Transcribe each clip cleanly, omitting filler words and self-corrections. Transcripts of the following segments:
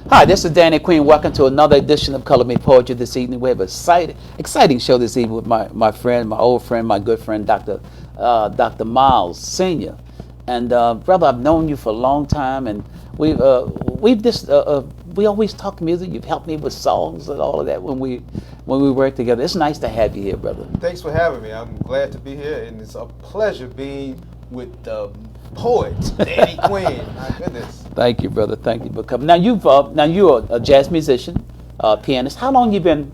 Hi, this is Danny Queen. Welcome to another edition of Color Me Poetry this evening. We have an exciting show this evening with my friend, my old friend, my good friend, Dr. Miles Sr. And brother, I've known you for a long time, and we always talk music. You've helped me with songs and all of that when we work together. It's nice to have you here, brother. Thanks for having me. I'm glad to be here, and it's a pleasure being with the poet, Danny Queen. My goodness. Thank you, brother. Thank you for coming. Now you're a jazz musician, pianist. How long you been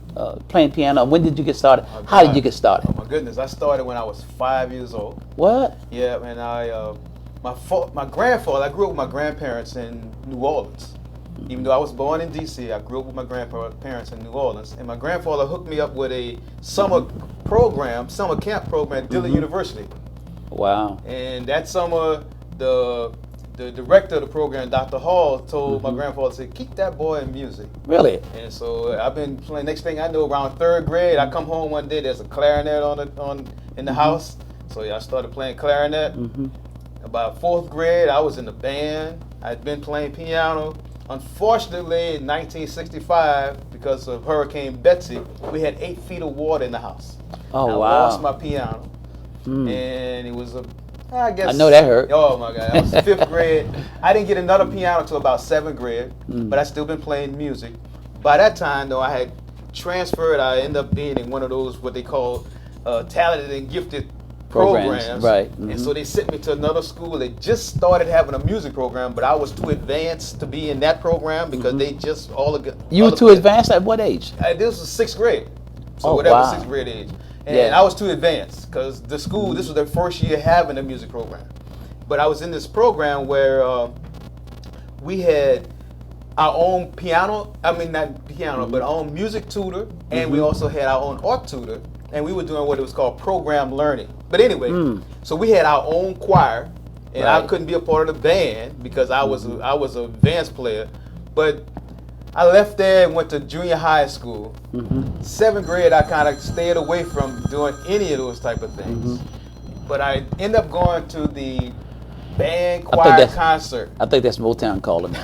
playing piano? When did you get started? How did you get started? Oh my goodness, I started when I was 5 years old. What? Yeah, and my grandfather. I grew up with my grandparents in New Orleans. Even though I was born in D.C., I grew up with my grandparents in New Orleans, and my grandfather hooked me up with a summer camp program at Dillon University. Wow. And that summer, the director of the program, Dr. Hall, told my grandfather, said, keep that boy in music. Really? And so I've been playing. Next thing I know, around third grade, I come home one day, there's a clarinet in the house. So I started playing clarinet. About fourth grade, I was in the band. I'd been playing piano. Unfortunately, in 1965, because of Hurricane Betsy, we had 8 feet of water in the house. Oh, I wow. lost my piano. And it was I guess. I know that hurt. Oh my God. I was 5th grade. I didn't get another piano until about 7th grade, but I still been playing music. By that time, though, I had transferred. I ended up being in one of those, what they call talented and gifted programs. Right. And so they sent me to another school. They just started having a music program, but I was too advanced to be in that program because they just You were too advanced at what age? This was 6th grade. So Oh, whatever, wow. 6th grade age. And I was too advanced because the school, this was their first year having a music program. But I was in this program where we had our own piano, not piano, but our own music tutor, and we also had our own art tutor, and we were doing what it was called program learning. But anyway, so we had our own choir, and I couldn't be a part of the band because I was an advanced player. But I left there and went to junior high school. 7th grade, I kind of stayed away from doing any of those type of things. But I ended up going to the band choir concert. I think that's Motown calling me.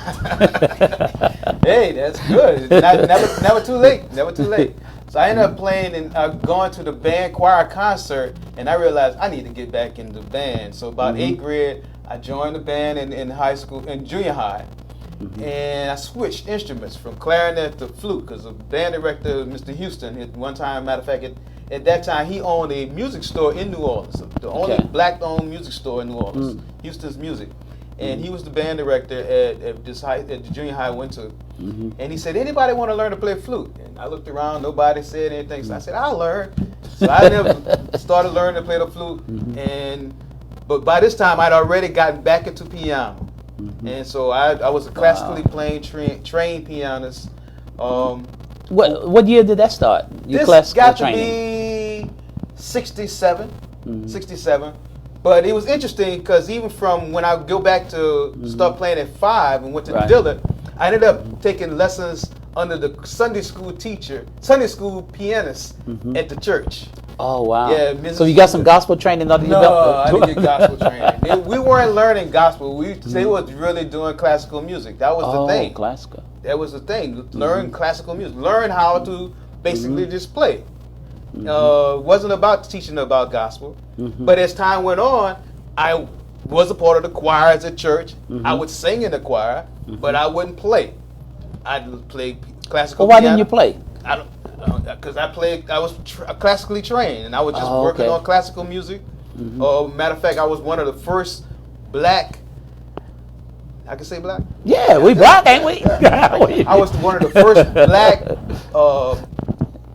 Hey, that's good. Never too late. Never too late. So I ended up playing and going to the band choir concert, and I realized I need to get back into the band. So about 8th grade, I joined the band in high school, in junior high. And I switched instruments from clarinet to flute because the band director, Mr. Houston, at one time, matter of fact, at that time, he owned a music store in New Orleans, the only black-owned music store in New Orleans, Houston's Music. And he was the band director at the junior high I went to. And he said, anybody want to learn to play flute? And I looked around, nobody said anything. So I said, I'll learn. So I never started learning to play the flute. But by this time, I'd already gotten back into piano. And so I was a classically playing trained pianist. What year did that start? Your This got to training? be 67, 67. But it was interesting because even from when I go back to start playing at 5 and went to Dillon, I ended up taking lessons under the Sunday school pianist at the church. Oh, wow. Yeah, Mrs. So you got some gospel training under your belt? No, I didn't get gospel training. We weren't learning gospel. They was really doing classical music. That was the thing. Classical. That was the thing. Learn classical music. Learn how to basically just play. Wasn't about teaching about gospel. But as time went on, I was a part of the choirs at church. I would sing in the choir, but I wouldn't play. I'd play classical Well, why piano. didn't you play? Because I was classically trained, and I was just working on classical music. Matter of fact, I was one of the first black. I can say black. Yeah, we black, ain't we? I was one of the first black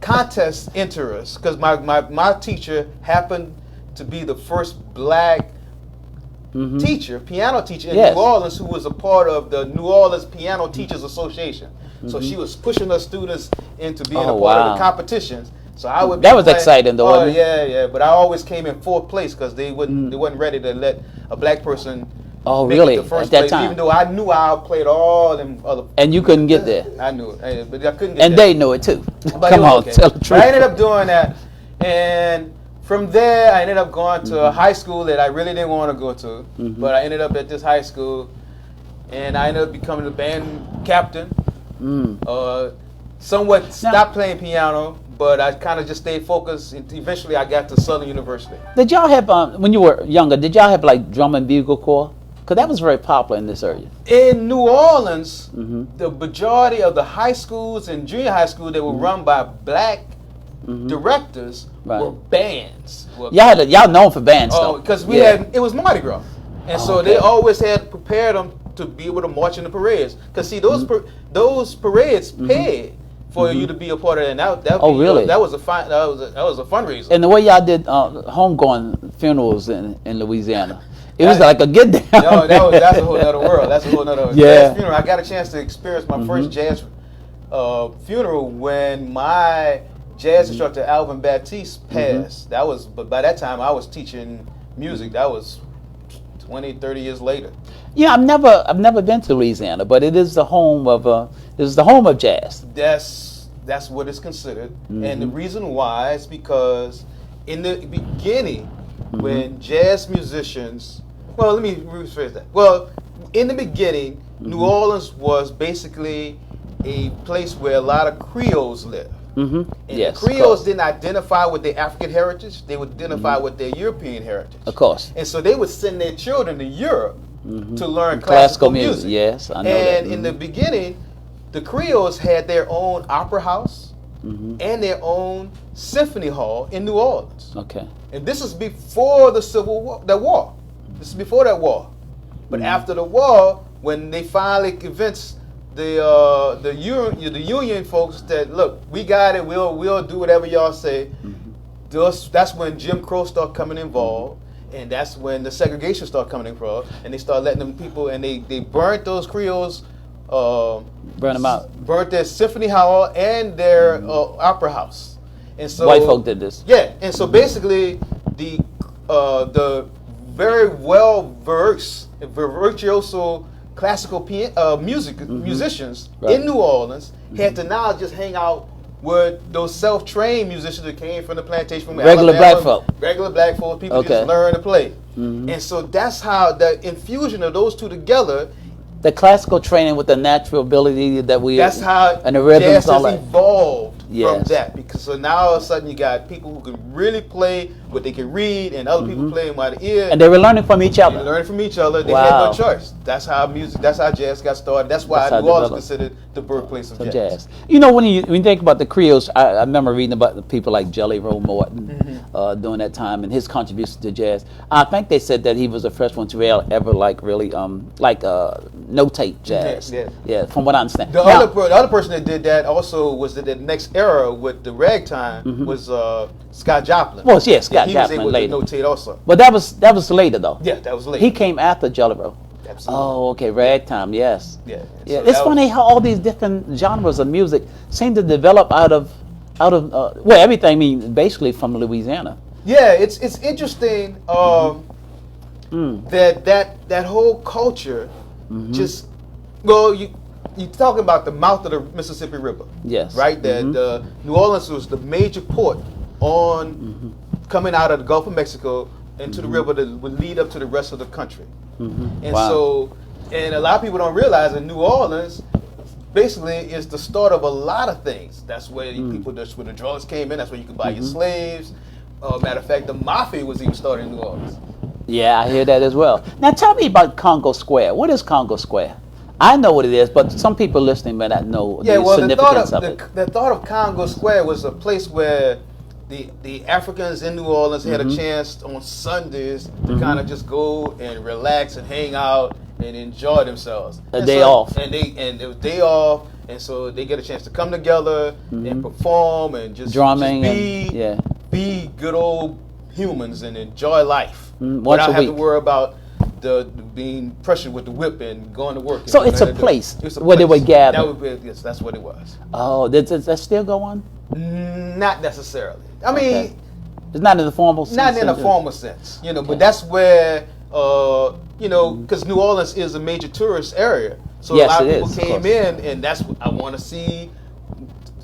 contest enterers because my teacher happened to be the first black piano teacher in New Orleans, who was a part of the New Orleans Piano Teachers Association. So she was pushing her students into being a part of the competitions. So I would. That was exciting, though. Oh yeah. But I always came in 4th place because they wasn't ready to let a black person. Oh, make really? it the first At that place, time, even though I knew I played all them other. And you couldn't get there. I knew it, but I couldn't get and there. they know it too. But Come on, okay. tell the truth. I ended up doing that, and from there I ended up going to a high school that I really didn't want to go to, but I ended up at this high school, and I ended up becoming the band captain Somewhat stopped playing piano, but I kind of just stayed focused. And eventually, I got to Southern University. Did y'all have, when you were younger, did y'all have like drum and bugle corps? Because that was very popular in this area. In New Orleans, the majority of the high schools and junior high school that were run by black directors were bands. Y'all known for bands, though. Because it was Mardi Gras. And so they always had prepared them to be able to march in the parades. Because see, those parades paid for you to be a part of it. And really? That was a fundraiser. And the way y'all did homegoing funerals in Louisiana, it was like a get down. No, that's a whole other world. That's a whole other jazz funeral. I got a chance to experience my first jazz funeral when my jazz instructor Alvin Baptiste passed. But by that time I was teaching music. That was 20, 30 years later. Yeah, I've never been to Louisiana, but it is the home of jazz. That's what it's considered, and the reason why is because in the beginning, when jazz musicians, let me rephrase that. Well, in the beginning, New Orleans was basically a place where a lot of Creoles lived. And the Creoles didn't identify with their African heritage; they would identify with their European heritage. Of course. And so they would send their children to Europe to learn classical music. Yes, I know that. And in the beginning, the Creoles had their own opera house and their own symphony hall in New Orleans. Okay. And this is before the Civil War. This is before that war. But after the war, when they finally convinced the Union folks that, look, we got it, we'll do whatever y'all say. That's when Jim Crow started coming involved. And that's when the segregation started coming involved, and they started letting them people, and they burnt those Creoles, burn them out, burnt their symphony hall and their opera house. And so white folk did this. Yeah, and so basically the very well versed, virtuoso classical musicians in New Orleans had to now just hang out with those self-trained musicians that came from the plantation, from regular Alabama, black folk, people just learn to play. And so that's how the infusion of those two together, the classical training with the natural ability that that's how and the rhythms jazz has evolved from that. Because so now all of a sudden you got people who can really play what they can read, and other people playing by the ear. And they were learning from each other. They were learning from each other. They had no choice. That's how jazz got started. That's why New Orleans is considered the birthplace of jazz. You know, when you think about the Creoles, I remember reading about the people like Jelly Roll Morton during that time and his contribution to jazz. I think they said that he was the first one to ever really notate jazz. Yeah, from what I understand. The other person that did that also was the next era with the ragtime was Scott Joplin. Well, yeah, Scott he Joplin was able later. to notate also. But that was later though. Yeah, that was later. He came after Jelly Roll. Absolutely. Oh, okay, ragtime, yes. Yeah. Yeah, it's funny how all these different genres of music seem to develop out of everything. I mean, basically from Louisiana. Yeah, it's interesting that whole culture just you talking about the mouth of the Mississippi River. Yes. Right? The New Orleans was the major port on coming out of the Gulf of Mexico into the river that would lead up to the rest of the country. And so, and a lot of people don't realize that New Orleans basically is the start of a lot of things. That's where that's where the drugs came in. That's where you could buy your slaves. Matter of fact, the mafia was even started in New Orleans. Yeah, I hear that as well. Now tell me about Congo Square. What is Congo Square? I know what it is, but some people listening may not know the significance of it. The thought of Congo Square was a place where the Africans in New Orleans had a chance on Sundays to kind of just go and relax and hang out and enjoy themselves. A day off. And it was day off, and so they get a chance to come together and perform and just drumming, be good old humans and enjoy life Once without a having week. to worry about the being pressured with the whip and going to work. So it's a place where they would gather. Yes, that's what it was. Oh, does that still go on? Not necessarily. I mean, it's not in the formal sense. not in a formal sense, but that's where because New Orleans is a major tourist area, so a lot of people came in, and that's what I want to see.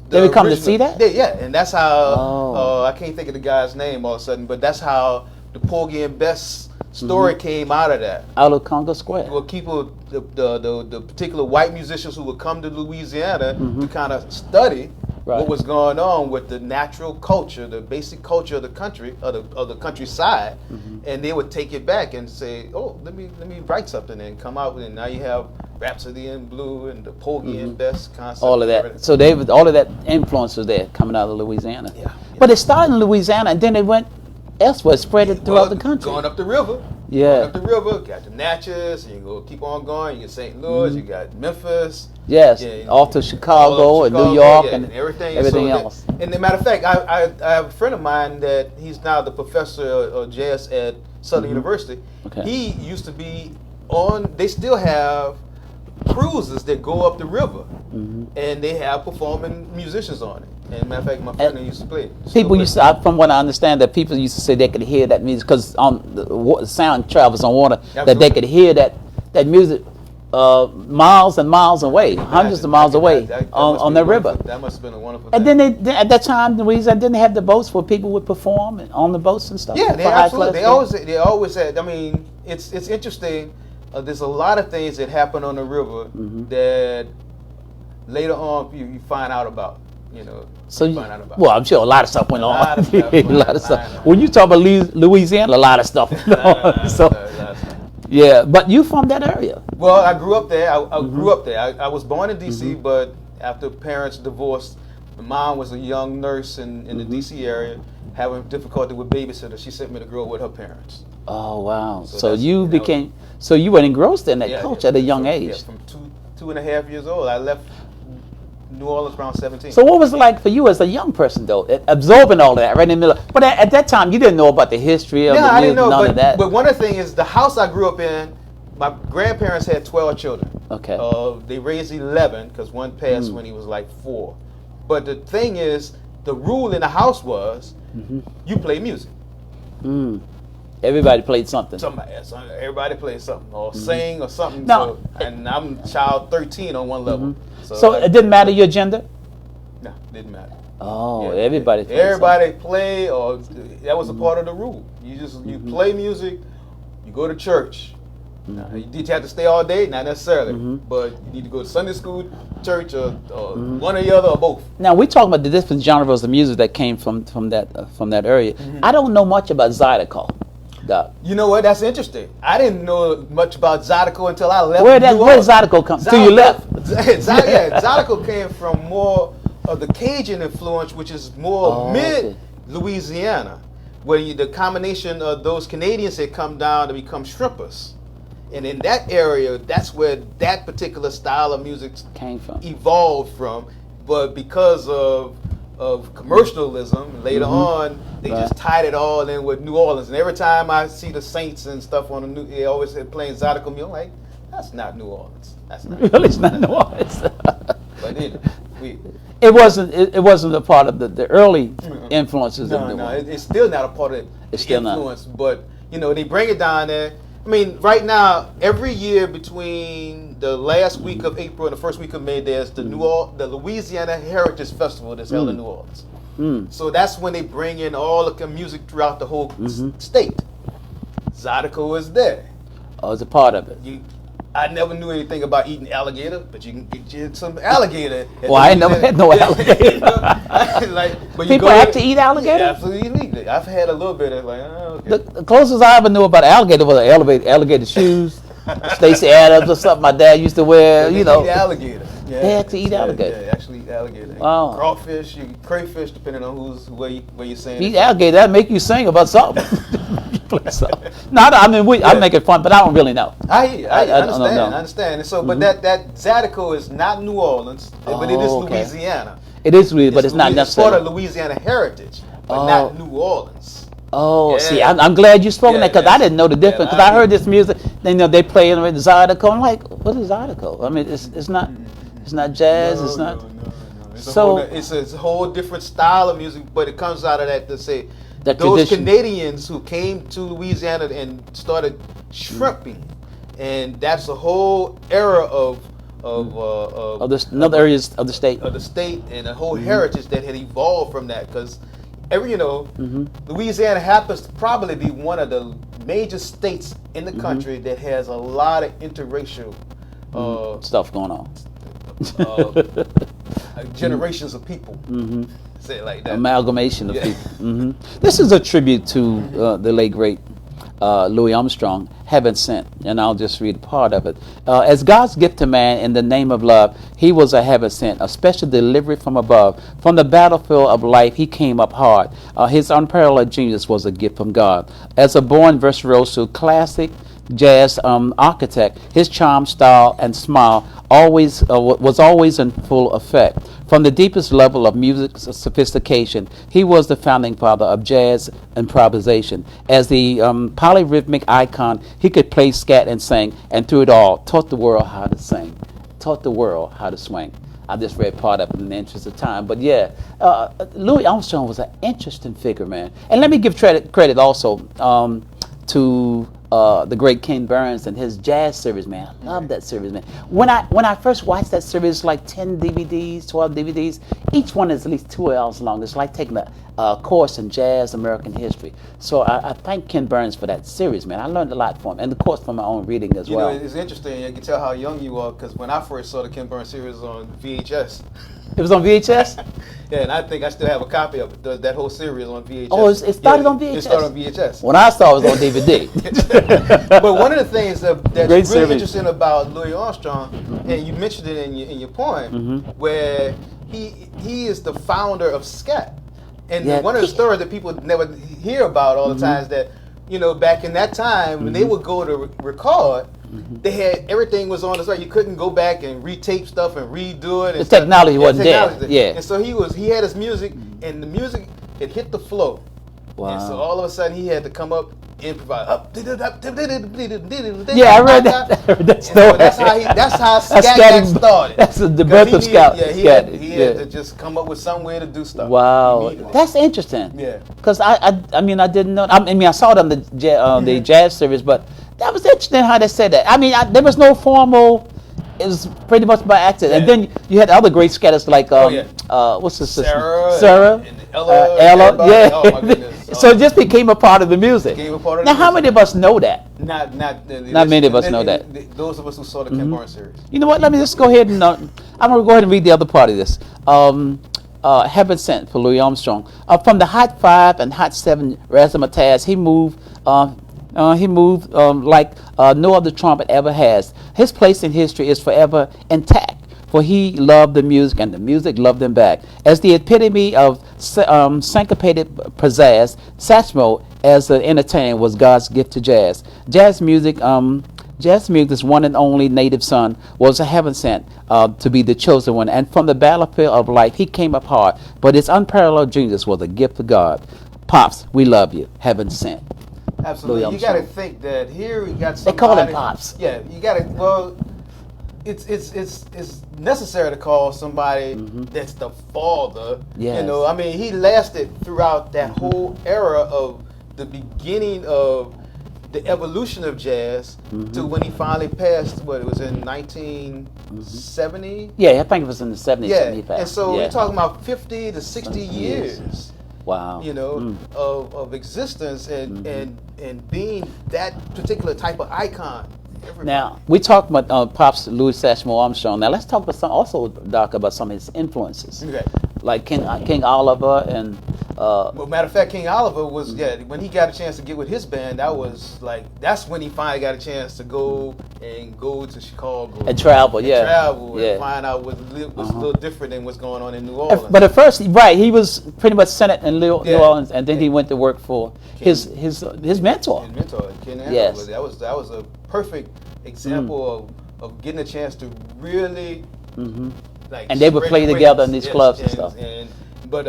They would come to see that? Yeah, and that's how I can't think of the guy's name all of a sudden, but that's how the Porgy and Bess story came out of that. Out of Congo Square. Well, people, the particular white musicians who would come to Louisiana to kind of study what was going on with the natural culture, the basic culture of the country, of the countryside, and they would take it back and say, "Oh, let me write something," and come out with it. Now you have Rhapsody in Blue and the Porgy and Bess concept. All of that. So all of that influence was there coming out of Louisiana. Yeah. But it started in Louisiana, and then it went elsewhere, spread it throughout the country. Going up the river. Yeah. Going up the river, got the Natchez, and you go keep on going. You get St. Louis, you got Memphis. Yes, off to Chicago and New York and everything else. And as a matter of fact, I have a friend of mine that he's now the professor of jazz at Southern University. Okay. He used to be on, they still have cruises that go up the river, and they have performing musicians on it. And matter of fact, my friend used to play it. People used to, from what I understand, that people used to say they could hear that music because the sound travels on water. Absolutely. That they could hear that music miles and miles away, hundreds of miles away on the river. That must have been a wonderful And thing. then at that time, Louisiana didn't have the boats where people would perform on the boats and stuff. Yeah, for high class they always had. I mean, it's interesting. There's a lot of things that happen on the river that later on you find out about. You know, So, find out about. well, I'm sure a lot of stuff went on. A lot of stuff A went lot on. of stuff. When you talk about Louisiana, a lot of stuff went on. So, yeah, but you from that area? Well, I grew up there. I grew up there. I was born in D.C., but after parents divorced, my mom was a young nurse in the D.C. area, having difficulty with babysitter. She sent me to grow up with her parents. Oh, wow. So you became, so you were engrossed in that culture at a young age. Yeah, from two and a half years old. I left New Orleans around 17. So what was it like for you as a young person, though, absorbing all of that right in the middle? But at that time, you didn't know about the history of the music, I didn't know, none of that. But one of the things is the house I grew up in, my grandparents had 12 children. Okay. They raised 11 because one passed when he was like 4. But the thing is, the rule in the house was you play music. Everybody played something. Everybody played something or sing or something. No. And I'm child 13 on one level. So it didn't matter your gender? No, didn't matter. Oh, everybody played Everybody play, or that was a part of the rule. You play music, you go to church. Did you have to stay all day? Not necessarily, but you need to go to Sunday school, church, or one or the other, or both. Now we talk about the different genres of music that came from that area. I don't know much about Zydeco. Doc. You know what? That's interesting. I didn't know much about Zydeco until I left. Where did Zydeco come? Till you left? Zydeco came from more of the Cajun influence, which is more mid-Louisiana, where the combination of those Canadians had come down to become shrimpers. And in that area, that's where that particular style of music came from, evolved from. But because of commercialism, later on, they just tied it all in with New Orleans. And every time I see the Saints and stuff on they always had playing Zydeco music. I'm like, that's not New Orleans. That's not. Really, it's not New Orleans. But it wasn't a part of the early influences of New Orleans. It's still not a part of it's the influence. But they bring it down there. I mean, right now, every year between the last week of April and the first week of May, there's the Louisiana Heritage Festival that's held in New Orleans. So that's when they bring in all the music throughout the whole state. Zydeco is there. Oh, it's a part of it. I never knew anything about eating alligator, but you can get you some alligator. Well, I ain't never had no alligator. But people have to eat alligator? Yeah, absolutely. I've had a little bit of okay. The closest I ever knew about alligator was alligator shoes. Stacey Adams or something my dad used to wear, They eat alligator. Yeah, they actually eat alligator. Yeah, they actually eat alligator. Wow. Crawfish, crayfish, depending on where you're saying. Eat alligator, that make you sing about something. No, I mean, I make it fun, but I don't really know. I understand. And so, but that Zydeco is not New Orleans, but it is Louisiana. It is Louisiana, but it's not necessarily. It's part of Louisiana heritage, but not New Orleans. Oh, see, I'm glad you spoke that because I didn't know the difference. Because I heard this music, they play in the Zydeco. I'm like, what is Zydeco? I mean, it's not jazz. It's not. It's a whole different style of music, but it comes out of that to say that those tradition. Canadians who came to Louisiana and started shrimping, and that's a whole era of another areas of the state and a whole heritage that had evolved from that because. Louisiana happens to probably be one of the major states in the country that has a lot of interracial stuff going on. Generations of people. Say it like that. Amalgamation of people. This is a tribute to the late great Louis Armstrong, Heaven Sent, and I'll just read a part of it. As God's gift to man in the name of love, he was a heaven sent, a special delivery from above. From the battlefield of life, he came up hard. His unparalleled genius was a gift from God. As a born virtuoso, classic jazz architect, his charm, style, and smile was always in full effect. From the deepest level of music sophistication, he was the founding father of jazz improvisation. As the polyrhythmic icon, he could play scat and sing, and through it all, taught the world how to sing, taught the world how to swing. I just read part of it in the interest of time. But yeah, Louis Armstrong was an interesting figure, man. And let me give credit also to the great Ken Burns and his jazz series, man. I love that series, man. When I first watched that series, like 10 DVDs, 12 DVDs, each one is at least 2 hours long. It's like taking a course in jazz American history. So I thank Ken Burns for that series, man. I learned a lot from him, and of course from my own reading as well. You know, it's interesting. You can tell how young you are because when I first saw the Ken Burns series on VHS. It was on VHS? Yeah, and I think I still have a copy of it. That whole series on VHS. Oh, it started on VHS? It started on VHS. When I saw it, was on DVD. But one of the things that's really series. interesting about Louis Armstrong, and you mentioned it in your poem, where he is the founder of scat. And one of the stories that people never hear about all the time is that, you know, back in that time, when they would go to record, they had everything was on the site. You couldn't go back and retape stuff and redo it. And the technology wasn't there. Yeah. And so he had his music, and the music it hit the flow. Wow. And so all of a sudden he had to come up, improvise. Yeah, I read that story. So that's how scat got started. That's the birth of scat. He had to just come up with some way to do stuff. Wow, that's interesting. Yeah. Because I mean I didn't know. I mean I saw it on the jazz series, but that was interesting how they said that. I mean there was no formal. It was pretty much by accident. And then you had other great scatters like what's the sister? Sarah, and Ella. Yeah. Oh my goodness. So it just became a part of the music. Now, how many of us know that? Not many of us know that. Those of us who saw the Ken Burns series. You know what? Let me just go ahead and I'm going to go ahead and read the other part of this. Heaven Sent for Louis Armstrong. From the Hot 5 and Hot 7 razzmatazz, he moved like no other trumpet ever has. His place in history is forever intact, for he loved the music and the music loved him back. As the epitome of syncopated pizzazz, Satchmo as an entertainer was God's gift to jazz. Jazz music's one and only native son was a heaven sent to be the chosen one, and from the battlefield of life he came up hard, but his unparalleled genius was a gift of God. Pops, we love you. Heaven sent. Absolutely. You got to think that here we got somebody. They call him Pops. Yeah, you got to. Well, it's necessary to call somebody that's the father. Yes. You know, I mean, he lasted throughout that whole era of the beginning of the evolution of jazz to when he finally passed. What, it was in 1970? Yeah, I think it was in the 70s. Yeah, and so we're talking about 50 to 60 years. Wow. You know, of existence and being that particular type of icon. Now, we talked about Pops Louis Satchmo Armstrong. Now, let's talk about Doc, about some of his influences. Okay. Like King Oliver and... well, matter of fact, King Oliver was, when he got a chance to get with his band, that's when he finally got a chance to go to Chicago. And travel, and find out what was a little different than what's going on in New Orleans. But at first, he was pretty much centered in New Orleans, and then he went to work for his mentor. His mentor, Ken Oliver. Yes. That was a perfect example of getting a chance to really and they would play together in these clubs and stuff. But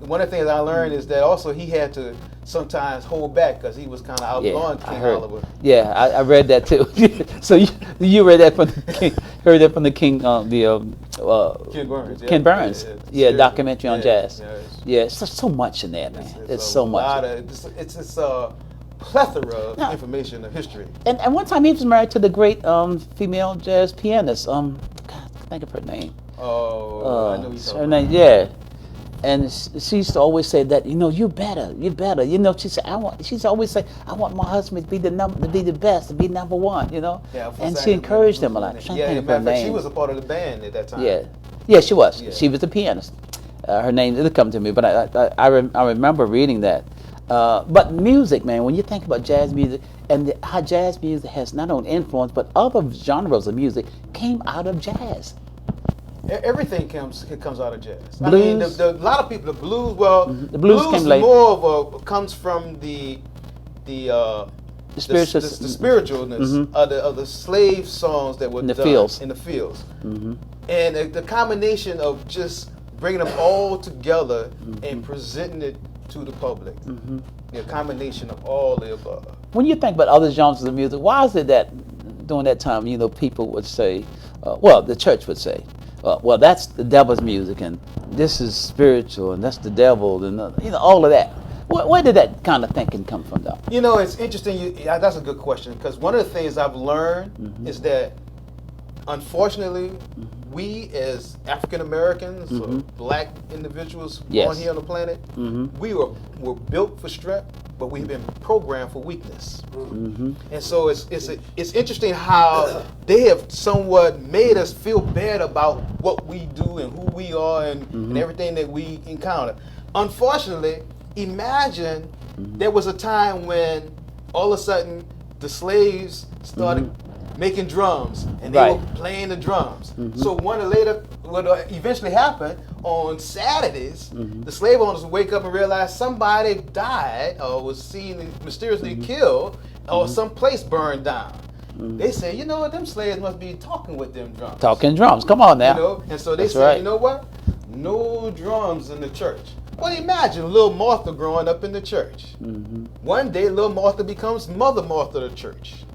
one of the things I learned is that also he had to sometimes hold back because he was kind of outgoing King Oliver. Yeah, I read that too. So you read that from the King, heard that from the King, Ken Burns. Ken Burns. Documentary on jazz. It's just so much in there, man. It's so much. It's a plethora of information of history. And one time he was married to the great female jazz pianist. God, think of her name. Oh, I know you talking her name. Yeah. and she used to always say that, you know, you better, you know. She said, she's always say, I want my husband to be the best, to be number one, you know. Yeah, and she encouraged him a lot. She was a part of the band at that time. Yeah, she was. Yeah. She was the pianist. Her name didn't come to me, but I remember reading that. But music, man, when you think about jazz music and how jazz music has not only influence but other genres of music came out of jazz. Everything comes out of jazz. Blues. I mean, a lot of people, the blues. Well, the blues came late. Comes from the spiritualness of the slave songs that were in the done fields. in the fields, and the combination of just bringing them all together and presenting it to the public. The combination of all the above. When you think about other genres of music, why is it that during that time, you know, people would say, well, the church would say, well, that's the devil's music, and this is spiritual, and that's the devil, and you know, all of that. Where did that kind of thinking come from, though? You know, it's interesting. That's a good question, because one of the things I've learned is that, unfortunately, we as African Americans or black individuals born here on the planet, we were built for strength, but we've been programmed for weakness. And so it's interesting how they have somewhat made us feel bad about what we do and who we are and everything that we encounter. Unfortunately, imagine there was a time when all of a sudden the slaves started making drums, and they were playing the drums. So what eventually happened on Saturdays, the slave owners would wake up and realize somebody died or was seen mysteriously killed, or some place burned down. They say, you know what, them slaves must be talking with them drums. Talking drums, come on now. You know, and so they say, you know what, no drums in the church. Well, imagine little Martha growing up in the church. One day, little Martha becomes Mother Martha of the church.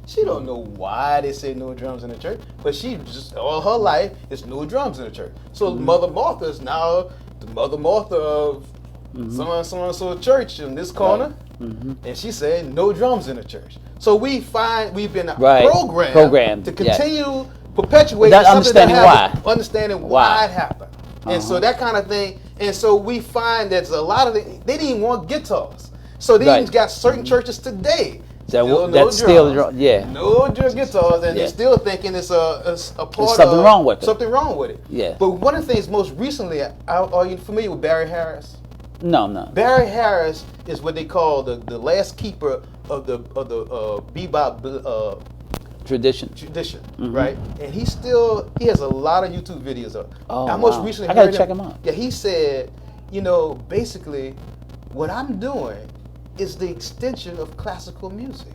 She don't know why they say no drums in the church, but she just all her life is no drums in the church. So Mother Martha is now the Mother Martha of so church in this corner, and she's saying no drums in the church. So we've been programmed to continue perpetuating understanding why it happened, and so that kind of thing. And so we find that a lot of they didn't even want guitars, so they even got certain churches today. No guitars, and they're still thinking it's a part There's something of wrong with it. something wrong with it. Yeah. But one of the things most recently, are you familiar with Barry Harris? No. Barry Harris is what they call the last keeper of the bebop tradition, right? And he has a lot of YouTube videos up. I most recently I gotta check him out. Yeah, he said, you know, basically, what I'm doing is the extension of classical music.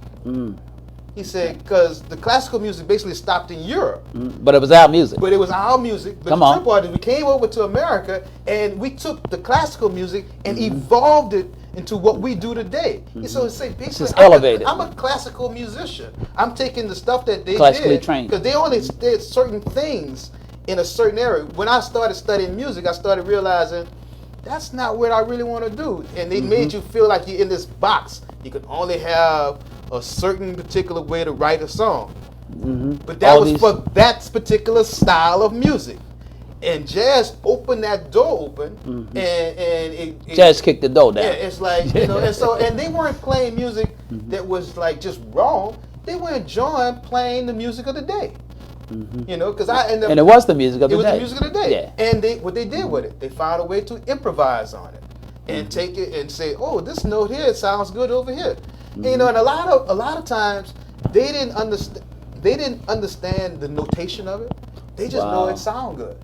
He said, because the classical music basically stopped in Europe. But it was our music. But the trip part is we came over to America and we took the classical music and evolved it into what we do today. And so it's basically, I'm a classical musician. I'm taking the stuff that they classically did, trained, because they only did certain things in a certain area. When I started studying music, I started realizing that's not what I really want to do. And they made you feel like you're in this box. You could only have a certain particular way to write a song. But that was for that particular style of music. And jazz opened that door open, and jazz kicked the door down. Yeah, it's like, you know, and they weren't playing music that was like just wrong. They were enjoying playing the music of the day. You know, because and it was the music of the day. It was the music of the day. Yeah. And what they did with it, they found a way to improvise on it and take it and say, oh, this note here sounds good over here. And, you know, and a lot of times they didn't understand the notation of it. They just know it sound good.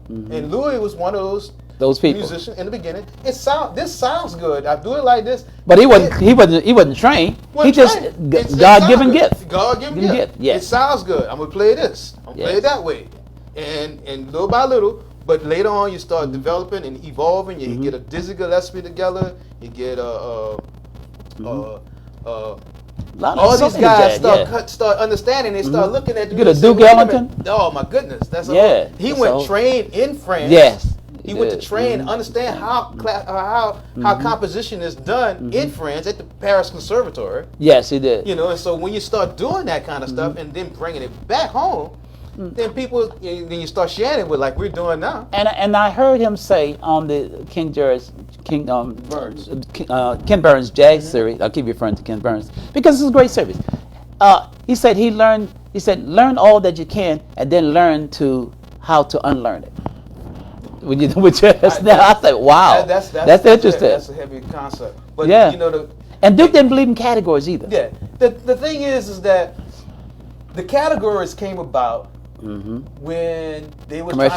And Louis was one of those people, musicians in the beginning. This sounds good. I do it like this. But he wasn't trained. He just God-given gift. God-given gift. Yes. It sounds good. I'm gonna play this. I'm gonna play it that way, and little by little. But later on, you start developing and evolving. You get a Dizzy Gillespie together. You get all these guys start understanding. They start looking at you. Get a Duke Ellington. Oh my goodness, he went trained in France. Yes. He went to train, understand how composition is done in France at the Paris Conservatory. Yes, he did. You know, and so when you start doing that kind of stuff and then bringing it back home, then then you start sharing it with like we're doing now. And I heard him say on the Ken Burns. Ken Burns Jazz series. I'll keep referring to Ken Burns because it's a great series. He said learn all that you can and then learn how to unlearn it. When you do with jazz now, I said, wow, that's interesting. That's a heavy concept. But yeah. you know and Duke didn't believe in categories either. Yeah. The thing is that the categories came about when they were trying to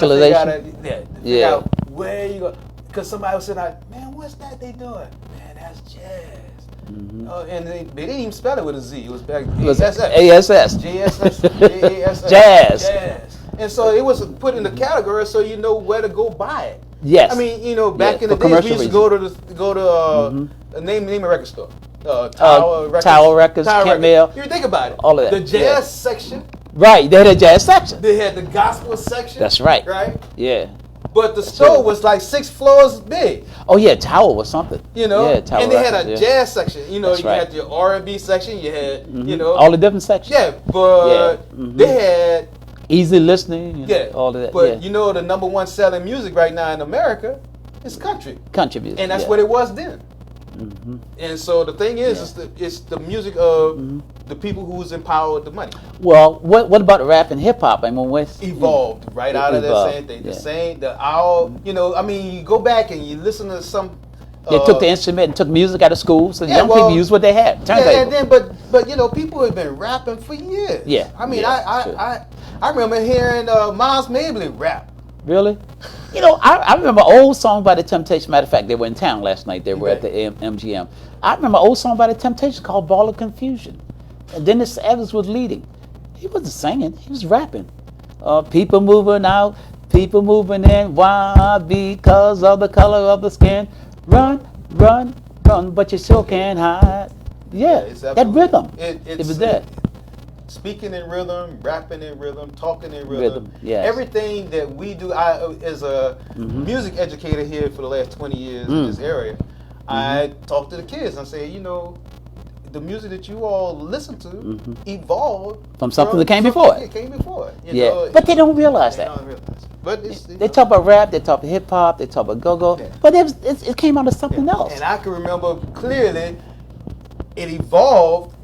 figure out where you go. Because somebody was saying, man, what's that they doing? Man, that's jazz. And they didn't even spell it with a Z. It was back ASS. JSS. Jazz. And so it was put in the category so you know where to go buy it. Yes. I mean, back in the days we used to go to name a record store. Tower Records, Kent Mill. You think about it. All of that. The jazz section. Right. They had a jazz section. They had the gospel section. That's right. Right? Yeah. But the store was like 6 floors big. Oh yeah, Tower was something. Yeah, Tower and they had Records, a jazz section. You That's right. had your R&B section. You had, all the different sections. Yeah, but they had easy listening. All of that. But the number one selling music right now in America is country. Country music. And that's what it was then. And so the thing is, it's the music of the people who's in power with the money. Well, what about rap and hip hop? I mean, evolved right out of that same thing. The same, I mean, you go back and you listen to some. They took the instrument and took music out of school, so young people used what they had. And then, but people have been rapping for years. Yeah. I mean, I remember hearing Miles Mabley rap. Really? I remember an old song by the Temptations. Matter of fact, they were in town last night. They were at the MGM. I remember an old song by the Temptations called Ball of Confusion. And Dennis Evans was leading. He wasn't singing. He was rapping. People moving out, people moving in. Why? Because of the color of the skin. Run, run, run, but you still can't hide. Yeah, that rhythm. It was there. Speaking in rhythm, rapping in rhythm, talking in rhythm. Yes. Everything that we do, as a music educator here for the last 20 years in this area, I talk to the kids and say, the music that you all listen to evolved from something that came before it. It came before it. Yeah, but they don't realize that. But they talk about rap, they talk about hip hop, they talk about go-go, but it came out of something else. And I can remember clearly, it evolved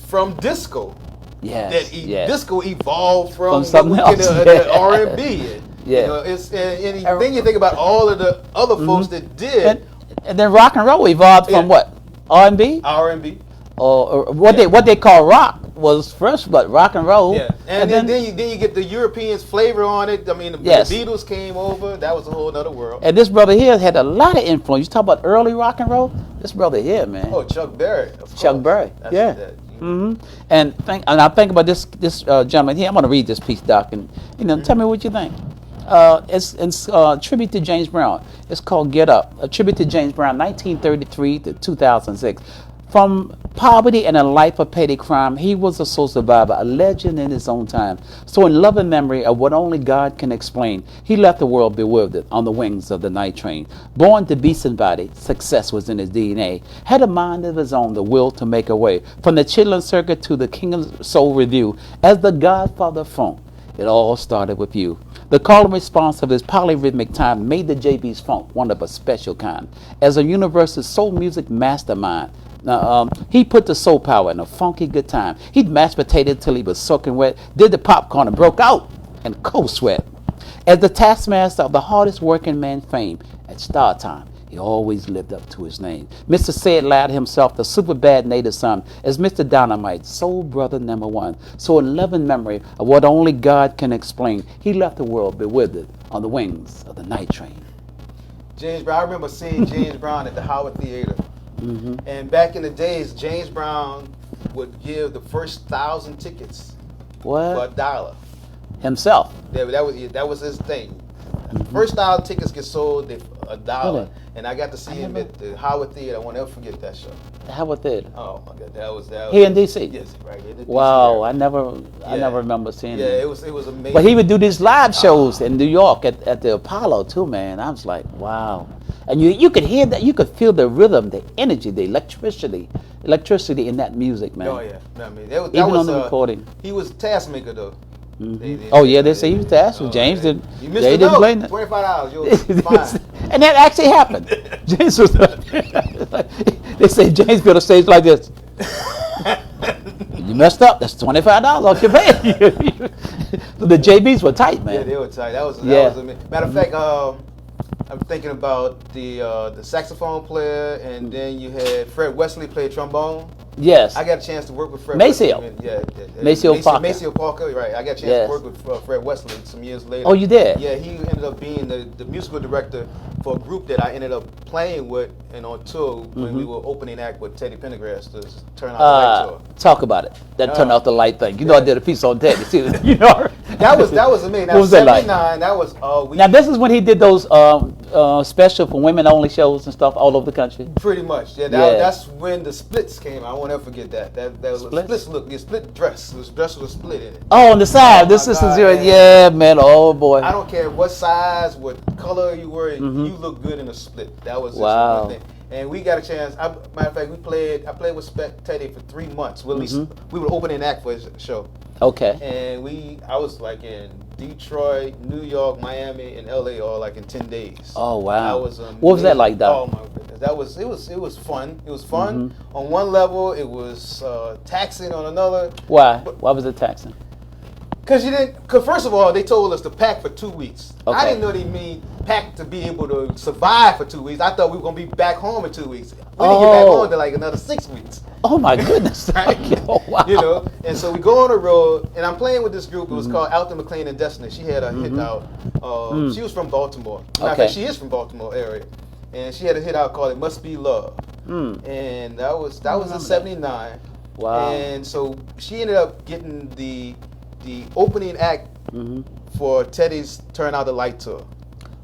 from disco. Yes, disco evolved from something else. The R&B. Yeah. Then you think about all of the other folks that did. And then rock and roll evolved from what? R&B? R&B. Or what they call rock was first, but rock and roll. Yeah, and then you get the Europeans flavor on it. I mean, the Beatles came over. That was a whole other world. And this brother here had a lot of influence. You talk about early rock and roll. This brother here, man. Oh, Chuck Berry. Chuck Berry. And I think about this gentleman here. I'm going to read this piece, Doc, and tell me what you think. It's a tribute to James Brown. It's called "Get Up," a tribute to James Brown, 1933 to 2006. From poverty and a life of petty crime, he was a soul survivor, a legend in his own time. So in love and memory of what only God can explain, he left the world bewildered on the wings of the night train. Born to beast and body, success was in his DNA. Had a mind of his own, the will to make a way. From the Chitlin Circuit to the King of Soul Review, as the Godfather funk, it all started with you. The call and response of his polyrhythmic time made the JB's funk one of a special kind. As a universal soul music mastermind, he put the soul power in a funky good time. He'd mashed potato till he was soaking wet, did the popcorn and broke out in cold sweat. As the taskmaster of the hardest working man fame, at star time, he always lived up to his name. Mr. Say It Loud himself, the super bad native son, as Mr. Dynamite, soul brother number one. So in love and memory of what only God can explain, he left the world bewildered on the wings of the night train. James Brown, I remember seeing James Brown at the Howard Theater. And back in the days, James Brown would give the first 1,000 tickets for $1 himself. That was his thing. First 1,000 tickets get sold for $1, really? And I got to see him at the Howard Theater. I won't ever forget that show. The Howard Theater. Oh my God, that was here in DC. Yes, right here. Wow, I never remember seeing. Yeah, it was amazing. But he would do these live shows in New York at the Apollo too, man. I was like, wow. And you could hear that, you could feel the rhythm, the energy, the electricity in that music, man. Oh yeah, I mean, even on the recording. He was taskmaker though. Oh yeah, they say he used to ask him. James didn't. You missed Jay the didn't play. note. $25. You're fine. And that actually happened. James was. They say James built a stage like this. You messed up. That's $25 off your pay. The JBs were tight, man. Yeah, they were tight. That was Yeah. matter of fact. I'm thinking about the saxophone player, and then you had Fred Wesley play trombone. Yes. I got a chance to work with Fred Maceo. Wesley. Yeah, Maceo Parker. Maceo Parker, right. I got a chance Yes. to work with Fred Wesley some years later. Oh, you did? Yeah, he ended up being the musical director for a group that I ended up playing with and on tour when we were opening act with Teddy Pendergrass to turn out the light tour. Talk about it. That turned off the light thing. You know, I did a piece on Teddy too. You know. That was amazing. What was that like? That was Now this is when he did those special for women only shows and stuff all over the country. Pretty much. Yeah, Yeah. that's when the splits came out. I won't ever forget that. That was Splits? look, the split dress. The dress was split in it. Oh, on the side. Oh, This my is God, your man. yeah, man. Oh boy. I don't care what size, what color you were, you look good in a split. That was just Wow. one thing. And we got a chance. Matter of fact, I played with Teddy for 3 months. Well, at least we were opening act for his show. Okay. And I was like in Detroit, New York, Miami, and LA all like in 10 days. Oh wow. That was What was that like, Doc? Oh my goodness, it was fun. It was fun on one level. It was taxing on another. Why? Why was it taxing? Cause first of all, they told us to pack for 2 weeks. Okay. I didn't know they mean pack to be able to survive for 2 weeks. I thought we were gonna be back home in 2 weeks. We didn't get back home to like another 6 weeks. Oh my goodness. Right? Oh, wow. You know, and so we go on the road, and I'm playing with this group. It was called Alton McLean and Destiny. She had a hit out. She was from Baltimore. Matter of fact, she is from Baltimore area, and she had a hit out called "It Must Be Love," and that was in '79. Wow. And so she ended up getting the opening act for Teddy's Turn Out the Light tour,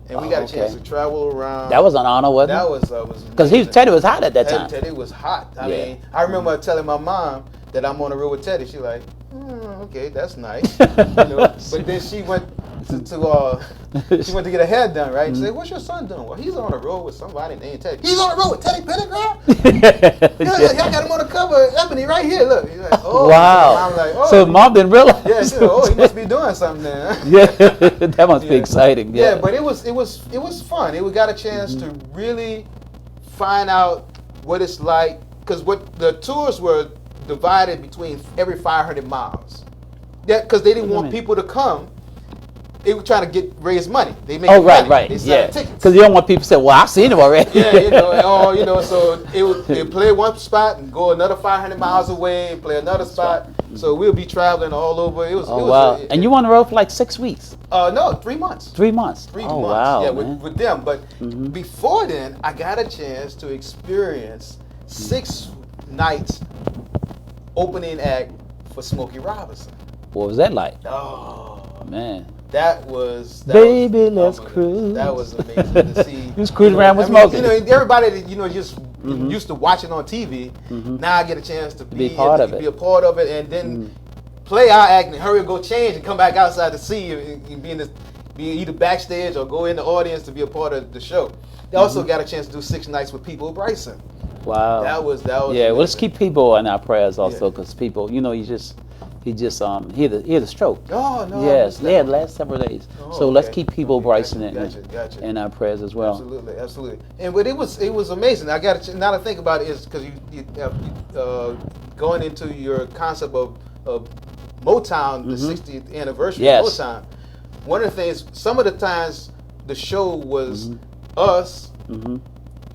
and we got a chance to travel around. That was an honor, wasn't it? That was Because Teddy was hot at that time. Teddy was hot. I mean, I remember telling my mom that I'm on the road with Teddy. She's like, okay, that's nice. You know? But then she went to get her hair done, right? And she said, what's your son doing? Well, he's on the road with somebody named Teddy. He's on the road with Teddy Pendergrass? Yeah, I got him on the cover of Ebony right here. Look. He's like, oh. Wow. I'm like, oh. So mom didn't realize. Yeah, she said, oh, he must be doing something then. Yeah, that must be exciting. Yeah, but it was fun. We got a chance to really find out what it's like, because what the tours were divided between every 500 miles. Yeah, because they didn't want people to come. They were trying to raise money. They make money. Right. They sell tickets. Because you don't want people to say, "Well, I've seen him already." Yeah, so they play one spot and go another 500 miles away and play another spot. So we'll be traveling all over. It was. Wow. And you on the road for like 6 weeks? No, 3 months. 3 months. 3 Oh months. wow. Yeah, man. with them. But before then, I got a chance to experience 6 nights opening act for Smokey Robinson. What was that like? Oh Man. That was Baby, let's cruise. That was amazing to see. You was cruising around with Smokey. Smokey. Everybody that just used to watching on TV. Now I get a chance to be part of it. be a part of it, and then play our act and hurry and go change and come back outside to see you and be either backstage or go in the audience to be a part of the show. They also got a chance to do 6 nights with People Bryson. Wow. That was. Yeah. Well, let's keep people in our prayers also, because people, he had a stroke. Oh no. Yes, yeah, the last several days. So let's keep people Bryson Gotcha. in our prayers as well. Absolutely. But it was amazing. I got now to think about it is because you going into your concept of Motown, the 60th anniversary of Motown. One of the things, some of the times, the show was us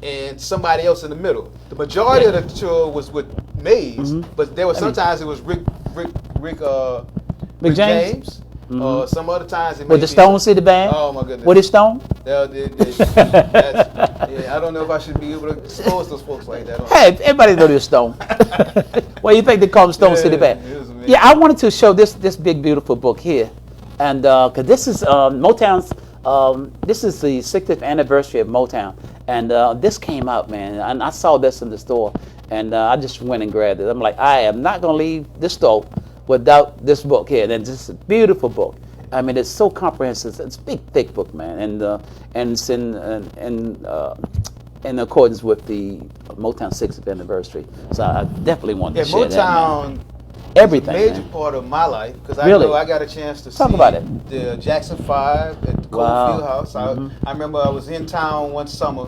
and somebody else in the middle. The majority of the show was with Mays, but there was sometimes it was Rick James. Some other times it With the Stone City Band? Oh my goodness. With the Stone? I don't know if I should be able to expose those folks like that. Hey, everybody know the Stone. Well, you think they call them Stone City Band? Yeah, I wanted to show this big beautiful book here, and because this is Motown's. This is the 60th anniversary of Motown, and this came out, man. And I saw this in the store, and I just went and grabbed it. I'm like, I am not gonna leave this store without this book here. And it's a beautiful book. I mean, it's so comprehensive. It's a big, thick book, man, and it's in accordance with the Motown 60th anniversary. So I definitely want to share Motown that. Everything, It's a major man. part of my life because Really? I got a chance to Talk see about it. the Jackson 5 at the Cole Wow. Field House. I remember I was in town one summer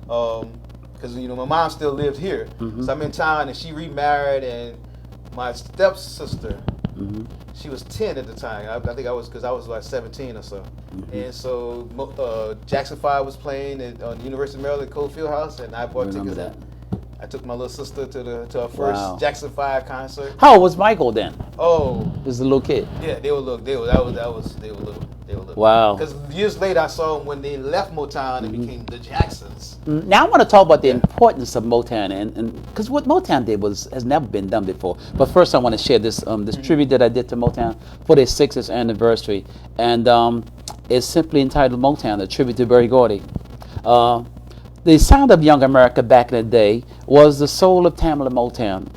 because my mom still lived here. So I'm in town and she remarried, and my stepsister, she was 10 at the time. I think I was, because I was like 17 or so. And so Jackson 5 was playing at the University of Maryland Cole Field House, and I bought Remember tickets. that. I took my little sister to her first Wow. Jackson 5 concert. How old was Michael then? Oh, He was a little kid. yeah, they were little. They were little. Wow. Because years later, I saw them when they left Motown and became the Jacksons. Now I want to talk about the importance of Motown, and because what Motown did has never been done before. But first, I want to share this this tribute that I did to Motown for their 60th anniversary, and it's simply entitled "Motown," a tribute to Berry Gordy. The sound of young America back in the day was the soul of Tamla Motown.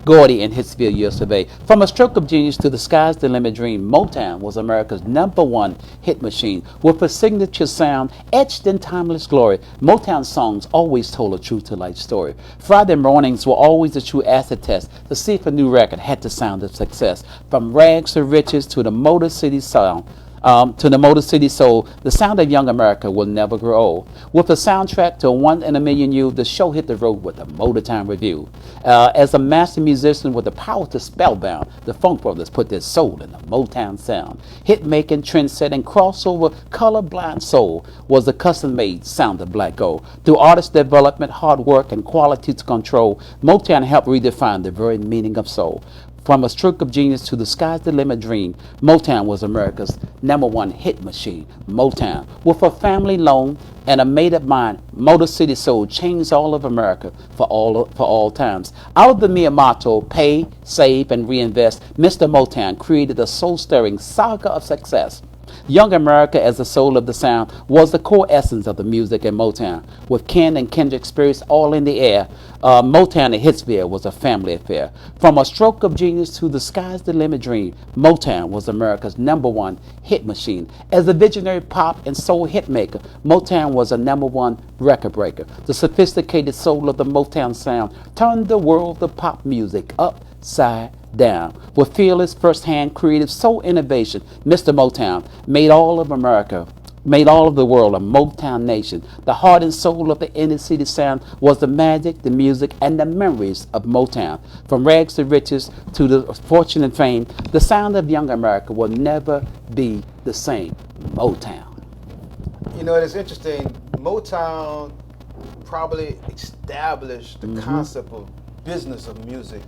Gordy and Hitsville USA Survey. From a stroke of genius to the sky's the limit dream, Motown was America's #1 hit machine. With a signature sound etched in timeless glory, Motown songs always told a true-to-life story. Friday mornings were always a true acid test to see if a new record had the sound of success. From rags to riches to the Motor City sound, to the Motor City Soul, the sound of young America will never grow old. With a soundtrack to One in a Million You, the show hit the road with a Motown review. As a master musician with the power to spellbound, the Funk Brothers put their soul in the Motown sound. Hit-making, trend-setting, crossover, colorblind soul was the custom-made sound of black gold. Through artist development, hard work, and quality to control, Motown helped redefine the very meaning of soul. From a stroke of genius to the sky's the limit dream, Motown was America's #1 hit machine. Motown, with a family loan and a made-up mind, Motor City Soul changed all of America for all times. Out of the mere motto, pay, save, and reinvest, Mr. Motown created a soul-stirring saga of success. Young America, as the soul of the sound, was the core essence of the music in Motown. With Ken and Kendrick's spirits all in the air, Motown in Hitsville was a family affair. From a stroke of genius to the sky's the limit dream, Motown was America's #1 hit machine. As a visionary pop and soul hit maker, Motown was a #1 record breaker. The sophisticated soul of the Motown sound turned the world of pop music upside down. With fearless, first-hand, creative soul innovation, Mr. Motown made all of the world a Motown nation. The heart and soul of the inner city sound was the magic, the music, and the memories of Motown. From rags to riches to the fortune and fame, the sound of young America will never be the same. Motown. You know, it's interesting. Motown probably established the concept of business of music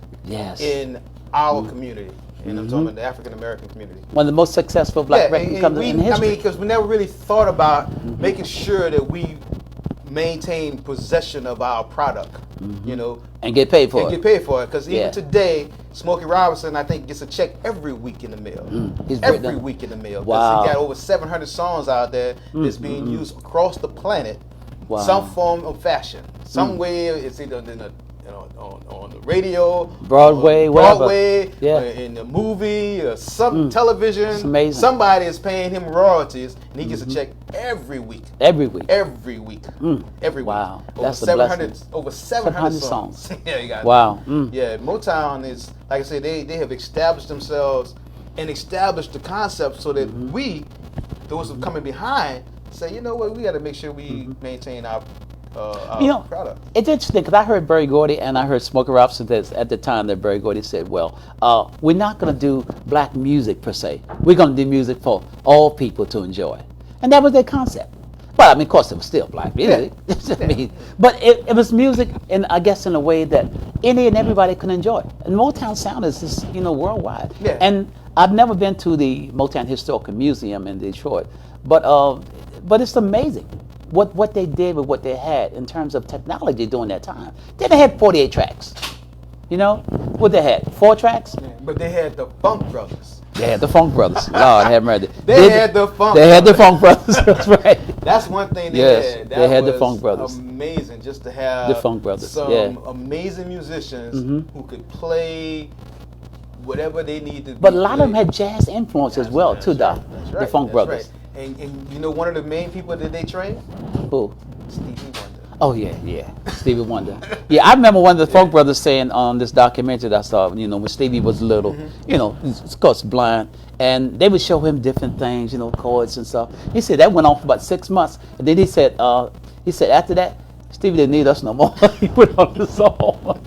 in our community. And I'm talking about the African American community. One of the most successful black record companies in history. I mean, because we never really thought about making sure that we maintain possession of our product, and get paid for it. And get paid for it. Because even today, Smokey Robinson, I think, gets a check every week in the mail. Every week in the mail. Because he got over 700 songs out there that's being used across the planet. Some form of fashion. Some way, it's either on the radio, Broadway, in the movie, some television. It's amazing. Somebody is paying him royalties, and he gets a check every week. Every week. Every week. Every week. Wow. Over That's 700. Over 700 songs. Yeah, you got it. Yeah, Motown is, like I said, they have established themselves and established the concept so that we, those who are coming behind, say, you know what, we got to make sure we maintain our product. It's interesting because I heard Berry Gordy and I heard Smokey Robinson at the time that Berry Gordy said, well, we're not going to do black music per se. We're going to do music for all people to enjoy. And that was their concept. But I mean, of course, it was still black music. But it was music, and I guess in a way that any and everybody can enjoy. And Motown sound is just, worldwide. Yeah. And I've never been to the Motown Historical Museum in Detroit, but it's amazing what they did with what they had in terms of technology during that time. Then they had 48 tracks. What they had? 4 tracks? Yeah, but they had the Funk Brothers. They had the Funk Brothers. Lord have mercy. They had the Funk Brothers. That's right. That's one thing they had. They had the Funk Brothers. Amazing just to have the Funk Brothers. Some amazing musicians who could play whatever they needed. But a lot of them had jazz influence as well, too, the Funk Brothers. Right. And one of the main people that they trained? Who? Stevie Wonder. Oh yeah, yeah. Stevie Wonder. Yeah, I remember one of the Funk Brothers saying on this documentary that I saw, when Stevie was little, he's of course blind, and they would show him different things, chords and stuff. He said that went on for about 6 months, and then he said after that, Stevie didn't need us no more. He went on his own.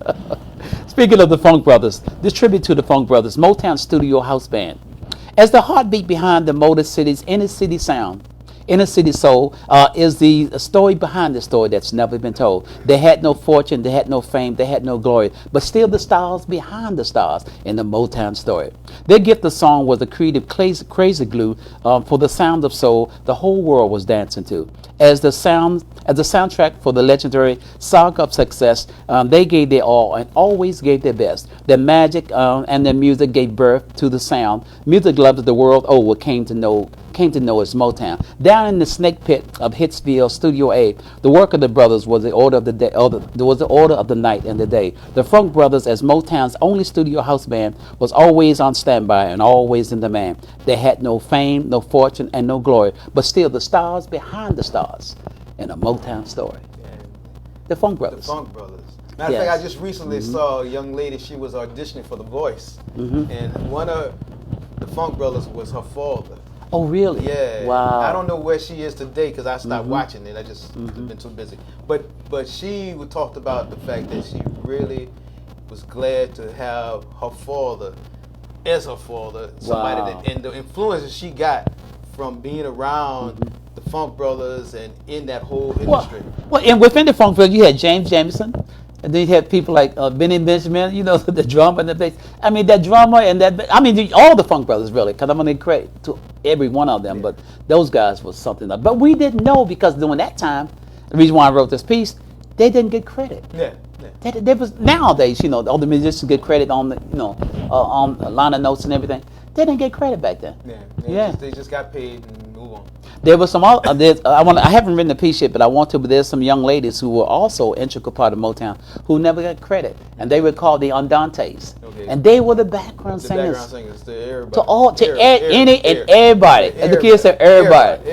Speaking of the Funk Brothers, this tribute to the Funk Brothers, Motown Studio House Band. As the heartbeat behind the Motor City's inner city sound, Inner City Soul is the story behind the story that's never been told. They had no fortune, they had no fame, they had no glory, but still the stars behind the stars in the Motown story. Their gift of song was a creative crazy glue for the sound of soul the whole world was dancing to. As the soundtrack for the legendary saga of success, they gave their all and always gave their best. Their magic and their music gave birth to the sound music lovers the world over came to know as Motown. Down in the snake pit of Hitsville Studio A, the work of the brothers was the order of the day, was the order of the night and the day. The Funk Brothers, as Motown's only studio house band, was always on standby and always in demand. They had no fame, no fortune, and no glory, but still the stars behind the stars in a Motown story. Yeah. The Funk Brothers. The Funk Brothers. Matter of fact, I just recently saw a young lady. She was auditioning for The Voice, and one of the Funk Brothers was her father. Oh, really? Yeah. Wow. I don't know where she is today because I stopped watching it. I just been too busy. But she talked about the fact that she really was glad to have her father as her father, somebody that, and the influences she got from being around the Funk Brothers and in that whole industry. Well, and within the Funk Brothers, you had James Jamerson. And then you had people like Benny Benjamin, the drummer and the bass. I mean, that drummer and all the Funk Brothers, really, because I'm going to give credit to every one of them. Yeah. But those guys was something else. But we didn't know because during that time, the reason why I wrote this piece, they didn't get credit. Yeah. They was nowadays, all the musicians get credit on the, on the liner notes and everything. They didn't get credit back then. Yeah. They just got paid and move on. There was some. I haven't written the piece yet, but I want to. But there's some young ladies who were also an integral part of Motown who never got credit, and they were called the Andantes, and they were the background singers. Background singers to everybody. To everybody. As the kids said, everybody.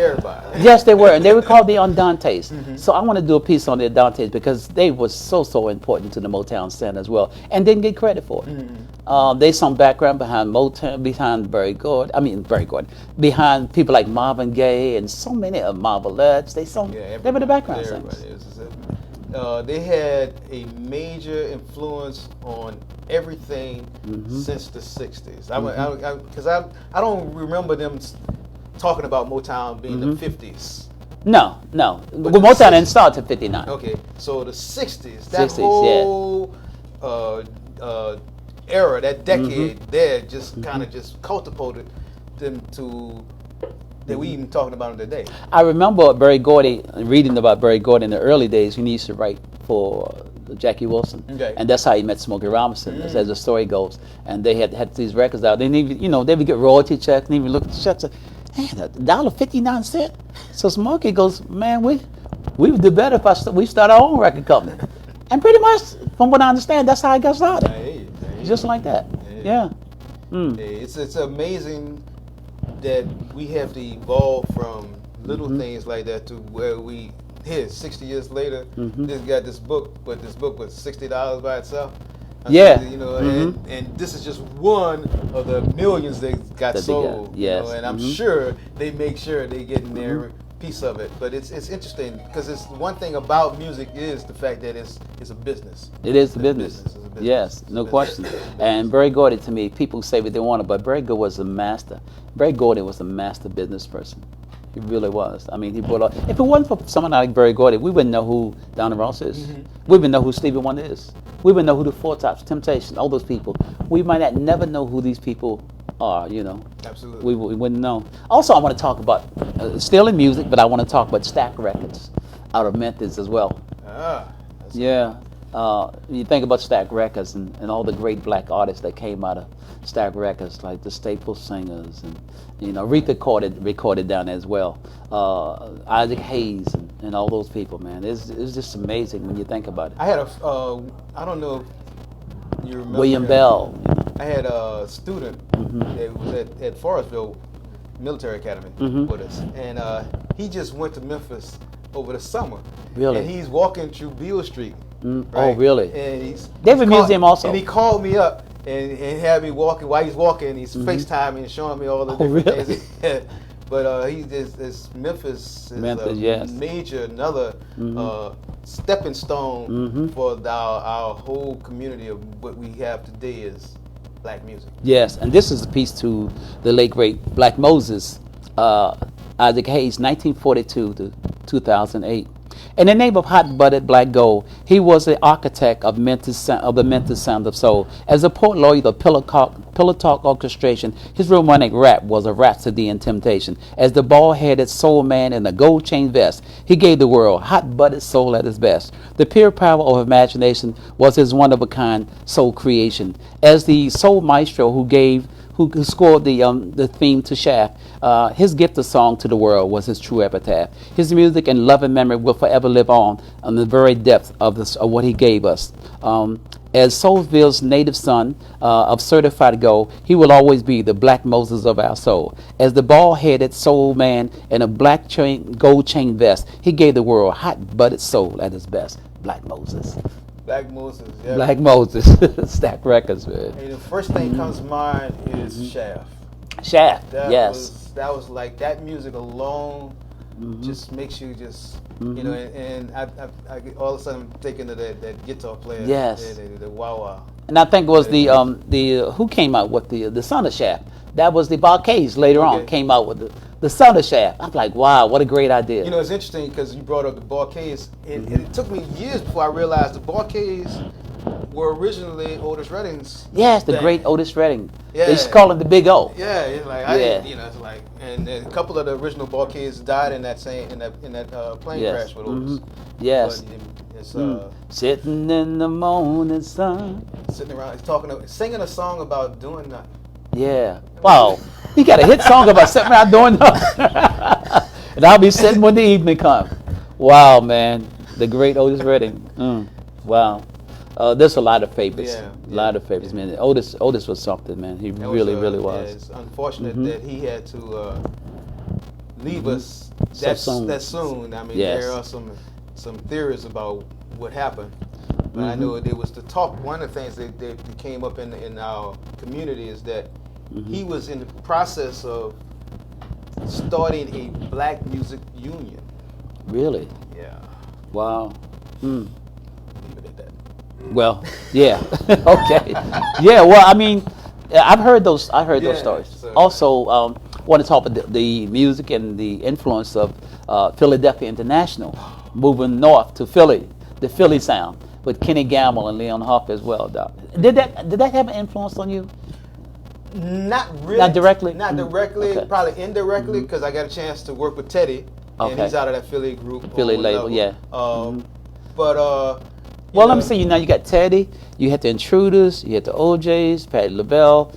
Yes, they were, and they were called the Andantes. So I want to do a piece on the Andantes because they were so important to the Motown scene as well, and didn't get credit for it. They some background behind Motown, behind Berry Gordy, behind people like Marvin Gaye and so many of Marvelettes. They were the background singers. They had a major influence on everything since the 60s. Because I don't remember them talking about Motown being the 50s. No. Motown didn't start till 59. Okay, so the 60s, that whole era, that decade there just kind of just cultivated them to that we even talking about them today. I remember reading about Berry Gordy in the early days when he used to write for Jackie Wilson, and that's how he met Smokey Robinson, as the story goes. And they had these records out. They even, they would get royalty checks, and even look at the checks. Man, $1.59. So Smokey goes, man, we would do better if we start our own record company. And pretty much, from what I understand, that's how it got started. Just like that. Yeah. It's amazing that we have to evolve from little things like that to where we here 60 years later just got this book, but this book was $60 by itself. And this is just one of the millions that got sold. And I'm sure they make sure they get in their piece of it. But it's interesting because it's one thing about music is the fact that it's a business. It is a business. Yes, no question. And Berry Gordy, to me, people say what they want, but Berry Gordy was a master. Berry Gordy was a master business person. He really was. I mean, he brought up. If it wasn't for someone like Berry Gordy, we wouldn't know who Donna Ross is. We wouldn't know who Stevie Wonder is. We wouldn't know who the Four Tops, Temptations, all those people. We might not never know who these people are. Absolutely. We wouldn't know. Also, I want to talk about still in music, but I want to talk about Stack Records out of Memphis as well. You think about Stack Records and all the great black artists that came out of Stack Records, like the Staple Singers, and Aretha recorded down there as well. Isaac Hayes and all those people, man. It's just amazing when you think about it. I had I don't know if you remember William Bell. I had a student that was at Forestville Military Academy with us, and he just went to Memphis over the summer. Really? And he's walking through Beale Street. Oh, Right? really? And They have a museum also. And he called me up and had me walking. While he's walking, he's FaceTiming and showing me all the different really? things. But he's this Memphis is Memphis, a yes. major, another stepping stone for our whole community of what we have today is black music. Yes, and this is a piece to the late great Black Moses, Isaac Hayes, 1942 to 2008. In the name of Hot Butted Black Gold, he was the architect of the Memphis sound of soul. As a port laureate of Pillow Talk orchestration, his romantic rap was a rhapsody in temptation. As the bald-headed soul man in a gold chain vest, he gave the world hot-butted soul at his best. The pure power of imagination was his one-of-a-kind soul creation. As the soul maestro who scored the theme to Shaft, his gift of song to the world was his true epitaph. His music and love and memory will forever live on the very depth of what he gave us. As Soulsville's native son of certified gold, he will always be the Black Moses of our soul. As the bald-headed soul man in a black gold chain vest, he gave the world hot-butted soul at his best. Black Moses. Black Moses, yeah. Black Moses. Stack records, man. And the first thing comes to mind is Shaft. Shaft, That yes. that was like that music alone just makes you just you know. And I all of a sudden I'm thinking of that guitar player. Yes. The wah wah. And I think it was the who came out with the son of Shaft. That was the Barcades later on came out with the son of Shaft. I'm like, wow, what a great idea. You know, it's interesting because you brought up the Barcades, and it took me years before I realized the Barcades were originally Otis Redding's. Yes, the thing. great Otis Redding. Yeah. They used to call him the Big O. Yeah, it's like you know, it's like, and a couple of the original Barcades died in that plane crash with Otis. Yes. But it's sitting in the morning sun. sitting around, singing a song about doing nothing. Yeah. Wow. He got a hit song about sitting around doing nothing. And I'll be sitting when the evening comes. Wow, man. The great Otis Redding. Wow. There's a lot of favorites. A lot of favorites, man. Otis was something, man. He really was. Yeah, it's unfortunate that he had to leave us So soon. that soon. I mean, Yes. there are some theories about what happened. But I know there was the talk. One of the things that came up in our community is that he was in the process of starting a black music union. Really? Yeah. Wow. Leave it at that. Well, yeah. Okay. Yeah. Well, I mean, I've heard those stories. So, Also, want to talk about the music and the influence of Philadelphia International, moving north to Philly, the Philly sound with Kenny Gamble and Leon Huff as well. Doc. Did that have an influence on you? Not really. Not directly? Not directly. Okay. Probably indirectly because I got a chance to work with Teddy, and he's out of that Philly group. Philly label, yeah. But well, let me see. You got Teddy. You had the Intruders. You had the OJs, Patti LaBelle,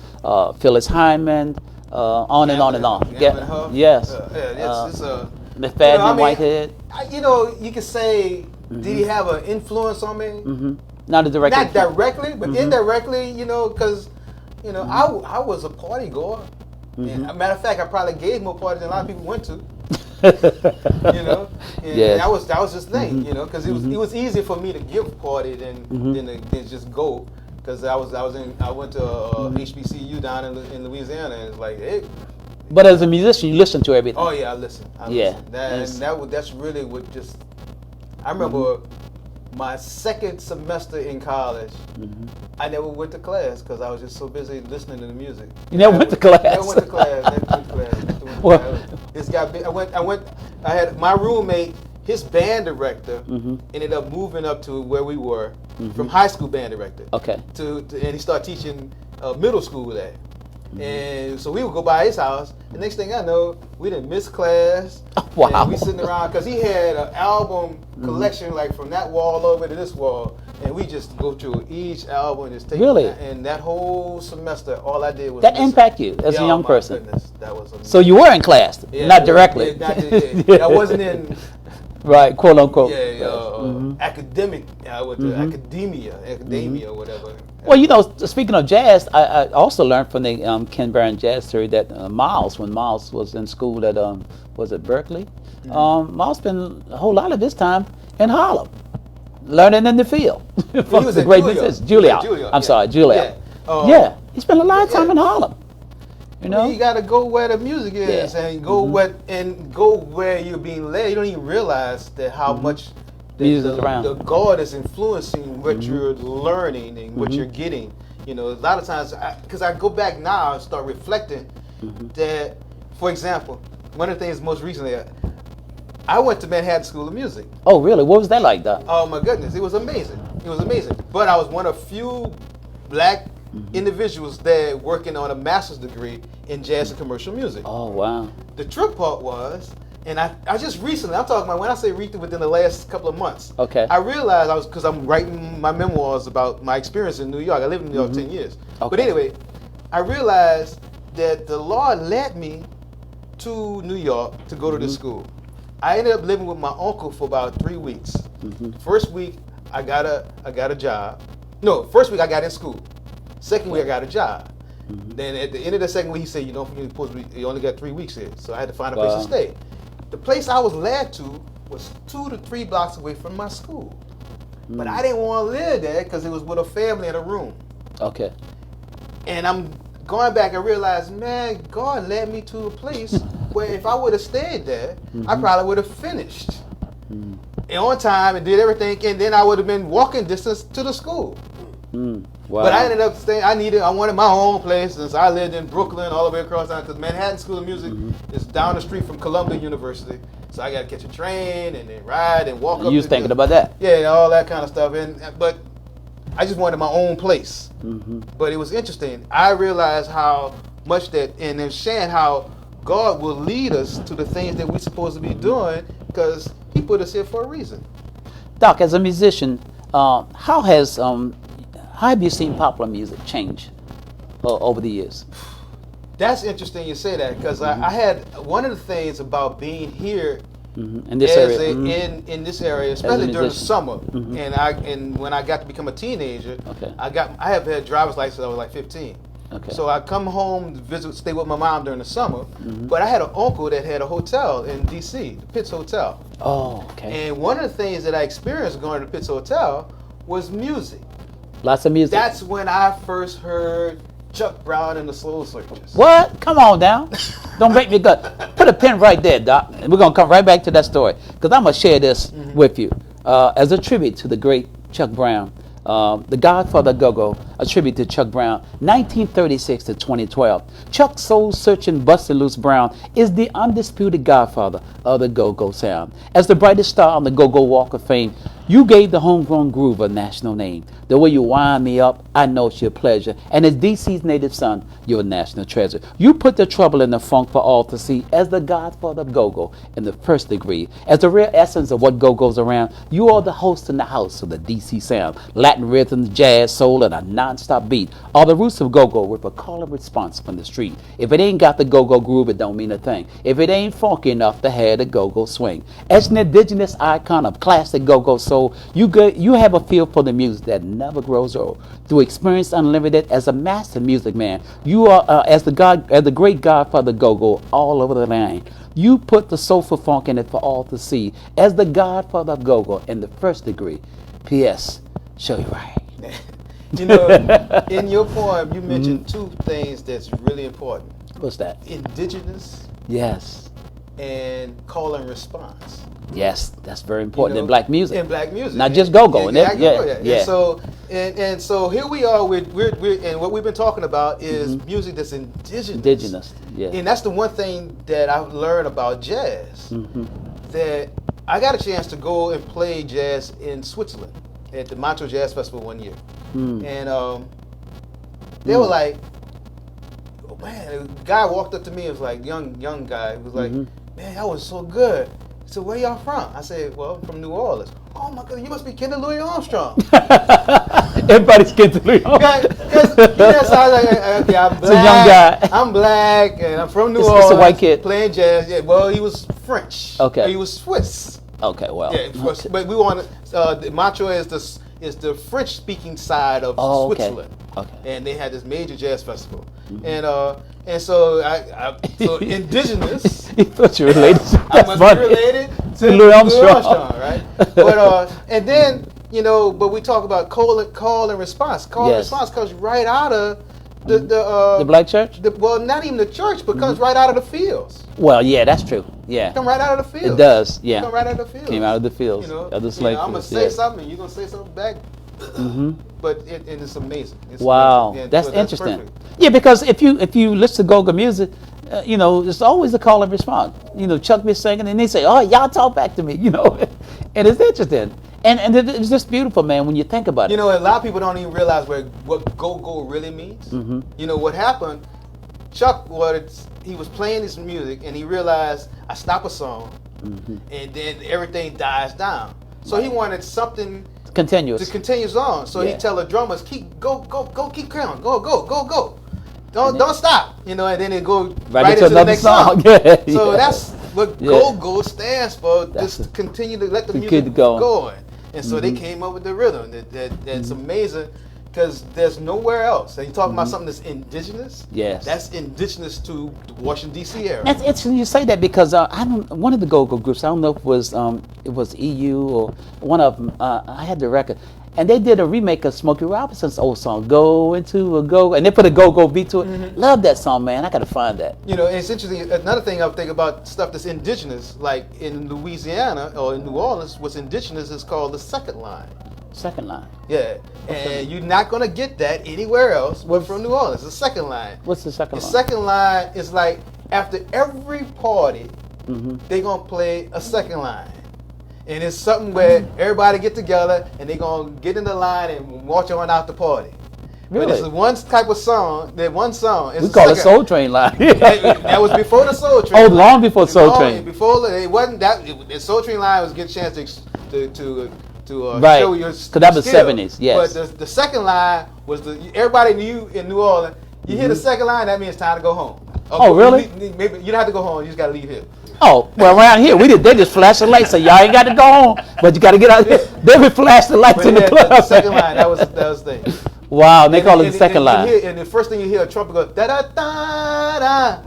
Phyllis Hyman, on and on and on. Yeah. Yes. It's McFadden, Whitehead. You could say, did he have an influence on me? Not directly. Not directly, but indirectly. Because I was a party goer. And a matter of fact, I probably gave more parties than a lot of people went to. And that was just the thing, because it was easier for me to give party than just go, because I went to HBCU down in Louisiana, and it's like, hey. But as a musician, you listen to everything. Oh yeah, I listen. That's really what just. I remember my second semester in college. I never went to class because I was just so busy listening to the music. You never went to class. Never went to class. Well, this got big. I had my roommate. His band director ended up moving up to where we were from high school band director. Okay. And he started teaching middle school there. And so we would go by his house. The next thing I know, we didn't miss class. Wow. And we sitting around because he had an album collection like from that wall over to this wall, and we just go through each album and just take. Really? And that whole semester, all I did was that listen. impact you as a young person. Goodness, that was amazing. So you were in class, not directly. I wasn't in. Right, quote unquote. Academic, with the academia, or whatever. Well, speaking of jazz, I also learned from the Ken Barron jazz theory that Miles, when Miles was in school at was it Berkeley, Miles spent a whole lot of his time in Harlem, learning in the field. He was the at great Juilliard. musicians. Juilliard. I'm sorry, Juilliard. Yeah, he spent a lot of time in Harlem. You know, you got to go where the music is, and go where you're being led. You don't even realize that how much the God is influencing what you're learning and what you're getting. A lot of times, because I go back now and start reflecting that, for example, one of the things most recently, I went to Manhattan School of Music. Oh, really? What was that like, Doc? Oh my goodness, it was amazing. It was amazing. But I was one of few black individuals there working on a master's degree in jazz and commercial music. Oh, wow. The trip part was, and I just recently, I'm talking about when I say recently, within the last couple of months. Okay. I realized because I'm writing my memoirs about my experience in New York. I lived in New York 10 years. Okay. But anyway, I realized that the Lord led me to New York to go to this school. I ended up living with my uncle for about 3 weeks. First week, I got a job. No, first week I got in school. Second week I got a job. Then at the end of the second week, he said, you only got 3 weeks here. So I had to find a place to stay. The place I was led to was 2 to 3 blocks away from my school. But I didn't want to live there because it was with a family in a room. Okay. And I'm going back and realized, man, God led me to a place where if I would have stayed there, I probably would have finished. And on time and did everything, and then I would have been walking distance to the school. Wow. But I ended up staying. I wanted my own place, since I lived in Brooklyn all the way across town. Because Manhattan School of Music is down the street from Columbia University, so I got to catch a train and then ride and walk up. You was thinking about that? Yeah, all that kind of stuff. But I just wanted my own place. But it was interesting. I realized how much and then sharing how God will lead us to the things that we're supposed to be doing, because He put us here for a reason. Doc, as a musician, how have you seen popular music change over the years? That's interesting you say that, because I had one of the things about being here in this area, in this area, especially during the summer, and when I got to become a teenager, I have had driver's license since I was like 15. Okay. So I come home to stay with my mom during the summer, but I had an uncle that had a hotel in D.C., the Pitts Hotel. Oh, okay. And one of the things that I experienced going to the Pitts Hotel was music. Lots of music. That's when I first heard Chuck Brown and the Soul Searchers. What? Come on down. Don't break me gut. Put a pin right there, Doc. And we're going to come right back to that story, because I'm going to share this with you as a tribute to the great Chuck Brown. The Godfather Go-Go, a tribute to Chuck Brown, 1936 to 2012. Chuck soul-searching Busted Loose Brown is the undisputed godfather of the go-go sound. As the brightest star on the Go-Go Walk of Fame, you gave the homegrown groove a national name. The way you wind me up, I know it's your pleasure. And as DC's native son, you're a national treasure. You put the trouble in the funk for all to see. As the godfather of go-go in the first degree, as the real essence of what go-go's around, you are the host in the house of the DC sound. Latin rhythms, jazz, soul, and a non-stop beat are the roots of go-go with a call and response from the street. If it ain't got the go-go groove, it don't mean a thing. If it ain't funky enough to have the go-go swing. As an indigenous icon of classic go-go soul, you have a feel for the music that never grows old. Through experience unlimited as a master music man, you are as the great godfather go-go all over the land. You put the soulful funk in it for all to see. As the godfather of go-go in the first degree. P.S. Show you right. In your poem, you mentioned two things that's really important. What's that? Indigenous. Yes. And call and response. Yes, that's very important in black music. In black music, not just go-go. Yeah. And so here we are. And what we've been talking about is music that's indigenous. Indigenous, yeah. And that's the one thing that I've learned about jazz. That I got a chance to go and play jazz in Switzerland at the Montreux Jazz Festival one year, and they were like, oh, man, a guy walked up to me. It was like young guy. He was like, man, that was so good. So where y'all from? I said, well, I'm from New Orleans. Oh my God, you must be kin to Louis Armstrong. Everybody's kin to Louis Armstrong. Because I was like, okay, I'm black. It's a young guy. I'm black and I'm from New Orleans. It's a white kid. Playing jazz. Yeah, well, he was French. Okay. He was Swiss. Okay, well. Yeah, but we want Montreux is the French speaking side of Switzerland. Okay. And they had this major jazz festival, and so so indigenous. You thought you were related. I must be related to Louis Armstrong, right? But and then but we talk about call and response. Call and response comes right out of the black church. Well, not even the church, but comes right out of the fields. Well, yeah, that's true. Yeah, come right out of the fields. It does. Yeah, come right out of the fields. Came out of the fields. Of the slave. I'm gonna say something, and you're gonna say something back. But it's amazing. It's wow, amazing. that's so interesting. Perfect. Yeah, because if you listen to go-go music, it's always a call and response. Chuck be singing, and they say, "Oh, y'all talk back to me," and it's interesting. And it's just beautiful, man, when you think about it. A lot of people don't even realize what go-go really means. What happened, Chuck he was playing his music, and he realized, I stop a song, and then everything dies down. So he wanted something continuous to continues on. So he tell the drummers, keep go, keep going, go. Don't stop. And then it go right into the next song. So that's what go stands for. Just continue to let the music go. And so they came up with the rhythm. That's amazing, because there's nowhere else. And you're talking about something that's indigenous. Yes, that's indigenous to the Washington D.C. area. It's interesting you say that, because one of the go-go groups, I don't know if it was EU or one of them. I had the record, and they did a remake of Smokey Robinson's old song, "Go Into a Go," and they put a go-go beat to it. Love that song, man. I got to find that. It's interesting. Another thing I think about stuff that's indigenous, like in Louisiana or in New Orleans, what's indigenous is called the second line. Second line. Yeah, and you're not gonna get that anywhere else but from New Orleans. The second line. What's the second line? The second line is like after every party, they're gonna play a second line. And it's something where everybody get together and they're going to get in the line and march on out the party. Really? But it's one type of song, we call it Soul Train line. That was before the Soul Train. Oh, long before Soul Train. Before, it wasn't that, the Soul Train line was get a chance to right. show your because that was skill. 70s, yes. But the second line was everybody knew in New Orleans, you hear the second line, that means it's time to go home. Oh, really? Maybe you don't have to go home, you just got to leave here. Oh, well, around here, they just flash the lights, so y'all ain't got to go home, but you got to get out here. They would flash the lights in the club. The second line, that was the thing. Wow, and they call it the second line. And the first thing you hear, a trumpet go, da-da-da-da.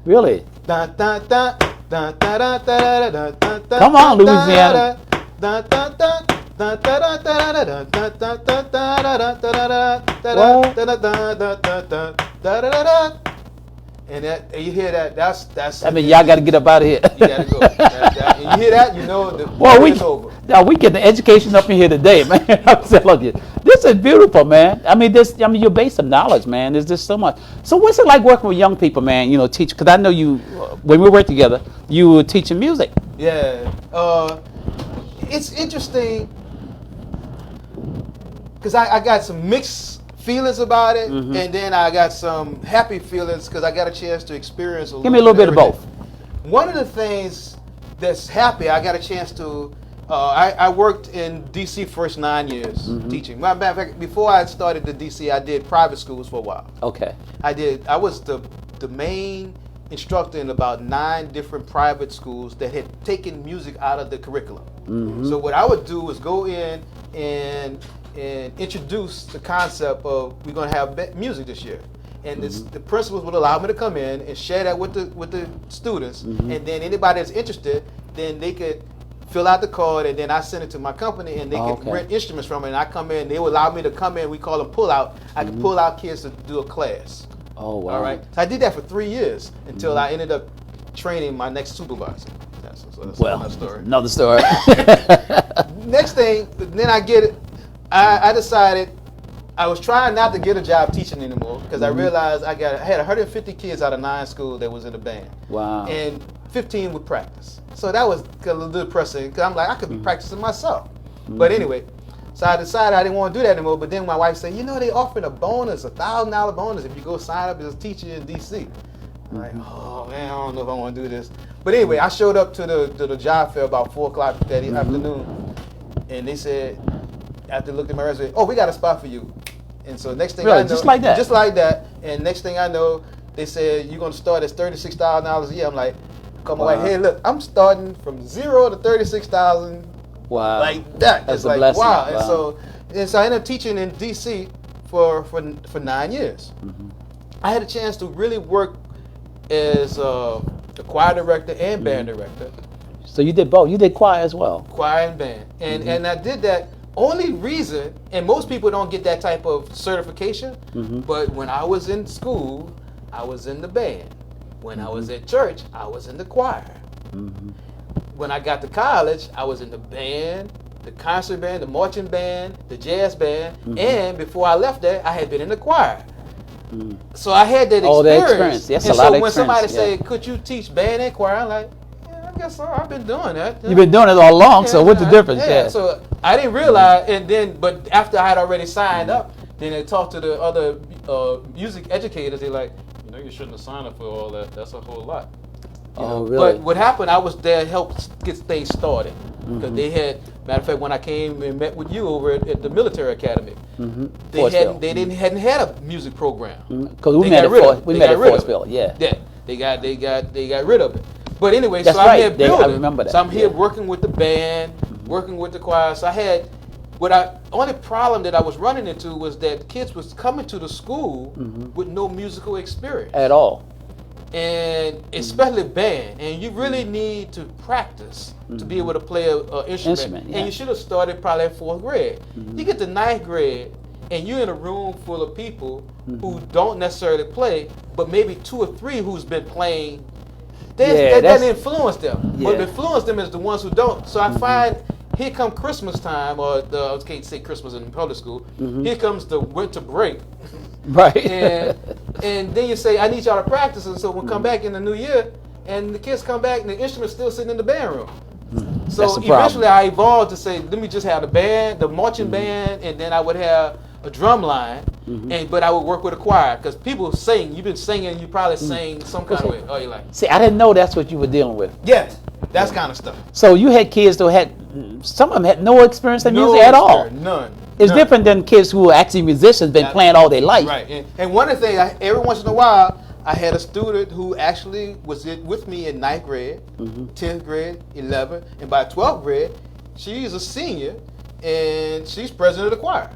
Really? Da-da-da, da-da-da-da-da-da. Come on, Louisiana. And you hear that, that's. I mean, y'all got to get up out of here. You got to go. And you hear that, you know the it's over. Yeah, we get the education up in here today, man. I'm telling you, this is beautiful, man. I mean, your base of knowledge, man. There's just so much. So, what's it like working with young people, man? Teach, because I know you, when we worked together, you were teaching music. Yeah, it's interesting because I got some mixed feelings about it, and then I got some happy feelings because I got a chance to experience Give me a little bit of both. One of the things that's happy, I got a chance to, I worked in DC first 9 years teaching. Matter of fact, before I started the DC, I did private schools for a while. Okay. I was the main instructor in about 9 different private schools that had taken music out of the curriculum. So what I would do was go in and introduce the concept of we're going to have music this year, and the principals would allow me to come in and share that with the students, and then anybody that's interested, then they could fill out the card, and then I send it to my company, and they could rent instruments from it. And I come in, they would allow me to come in. We call them pull out. I could pull out kids to do a class. Oh wow! All right. So I did that for 3 years until I ended up training my next supervisor. That's another story. Another story. Next thing, then I get it. I decided I was trying not to get a job teaching anymore because I realized I had 150 kids out of 9 schools that was in the band. Wow. And 15 would practice. So that was a little depressing because I'm like, I could be practicing myself. But anyway, so I decided I didn't want to do that anymore. But then my wife said, they offered a bonus, $1,000 bonus if you go sign up as a teacher in DC. I'm like, oh man, I don't know if I want to do this. But anyway, I showed up to the job fair about 4 o'clock that afternoon, and they said, after they looked at my resume, we got a spot for you. And so next thing I know, just like that. And next thing I know, they said you're going to start at $36,000 a year. I'm like, Call my wife, hey, look, I'm starting from 0 to 36,000. Wow. Like that. That's it's a like, blessing. wow. Wow. And so I ended up teaching in D.C. for 9 years. I had a chance to really work as a choir director and band director. So you did both. You did choir as well. Choir and band. And I did that only reason, and most people don't get that type of certification, but when I was in school, I was in the band. When I was at church, I was in the choir. When I got to college, I was in the band, the concert band, the marching band, the jazz band, and before I left there, I had been in the choir. So I had that experience. Oh, that experience. That's and a lot so of when somebody experience, said, could you teach band and choir? I'm like, yeah, I guess so. I've been doing that. You've been doing it all along, so what's the difference? Yeah, so I didn't realize, but after I had already signed up, then they talked to the other music educators. They're like, you shouldn't have signed up for all that. That's a whole lot. Oh, really? But what happened, I was there to help get things started. Because they had, matter of fact, when I came and met with you over at the military academy, they hadn't had a music program. Because we met at Forceville, yeah. Yeah, they got rid of it. But anyway, that's so right. I'm here building. I remember that. So I'm here working with the band, working with the choir. So I had, only problem that I was running into was that kids was coming to the school with no musical experience at all, and especially band. And you really need to practice to be able to play an instrument. And you should have started probably in 4th grade. You get to 9th grade, and you're in a room full of people who don't necessarily play, but maybe 2 or 3 who's been playing. That doesn't influence them. Yeah. What influence them is the ones who don't. So I find. Here come Christmas time, or I can't say Christmas in public school. Here comes the winter break, right? And then you say, I need y'all to practice, and so we'll come back in the new year, and the kids come back, and the instrument's still sitting in the band room. So eventually, I evolved to say, let me just have the band, the marching band, and then I would have a drum line, but I would work with a choir because people sing. You've been singing, you probably sing some kind of way. Oh, you like? See, I didn't know that's what you were dealing with. Yes, that's kind of stuff. So you had kids that had. Some of them had no experience in music at all. None. It's different than kids who are actually musicians, been playing all their life. Right. And one of the things, every once in a while, I had a student who actually was with me in 9th grade, 10th grade, 11th, and by 12th grade, she's a senior, and she's president of the choir.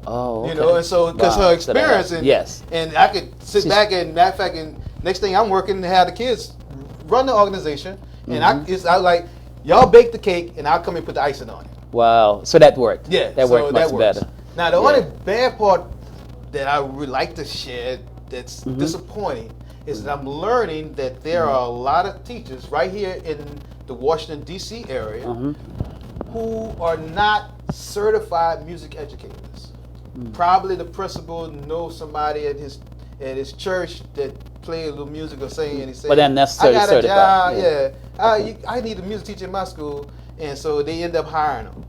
Oh, okay. You know, and so because her experience, and I could sit back and, matter of fact, and next thing I'm working to have the kids run the organization, and I like, y'all bake the cake, and I'll come and put the icing on it. Wow. So that worked. Yeah. That worked much better. Now, the only bad part that I would like to share that's disappointing is that I'm learning that there are a lot of teachers right here in the Washington, D.C. area who are not certified music educators. Probably the principal knows somebody at his church that play a little music or sing, and he said, but they're necessarily I got certified. a job, I need a music teacher in my school, and so they end up hiring them.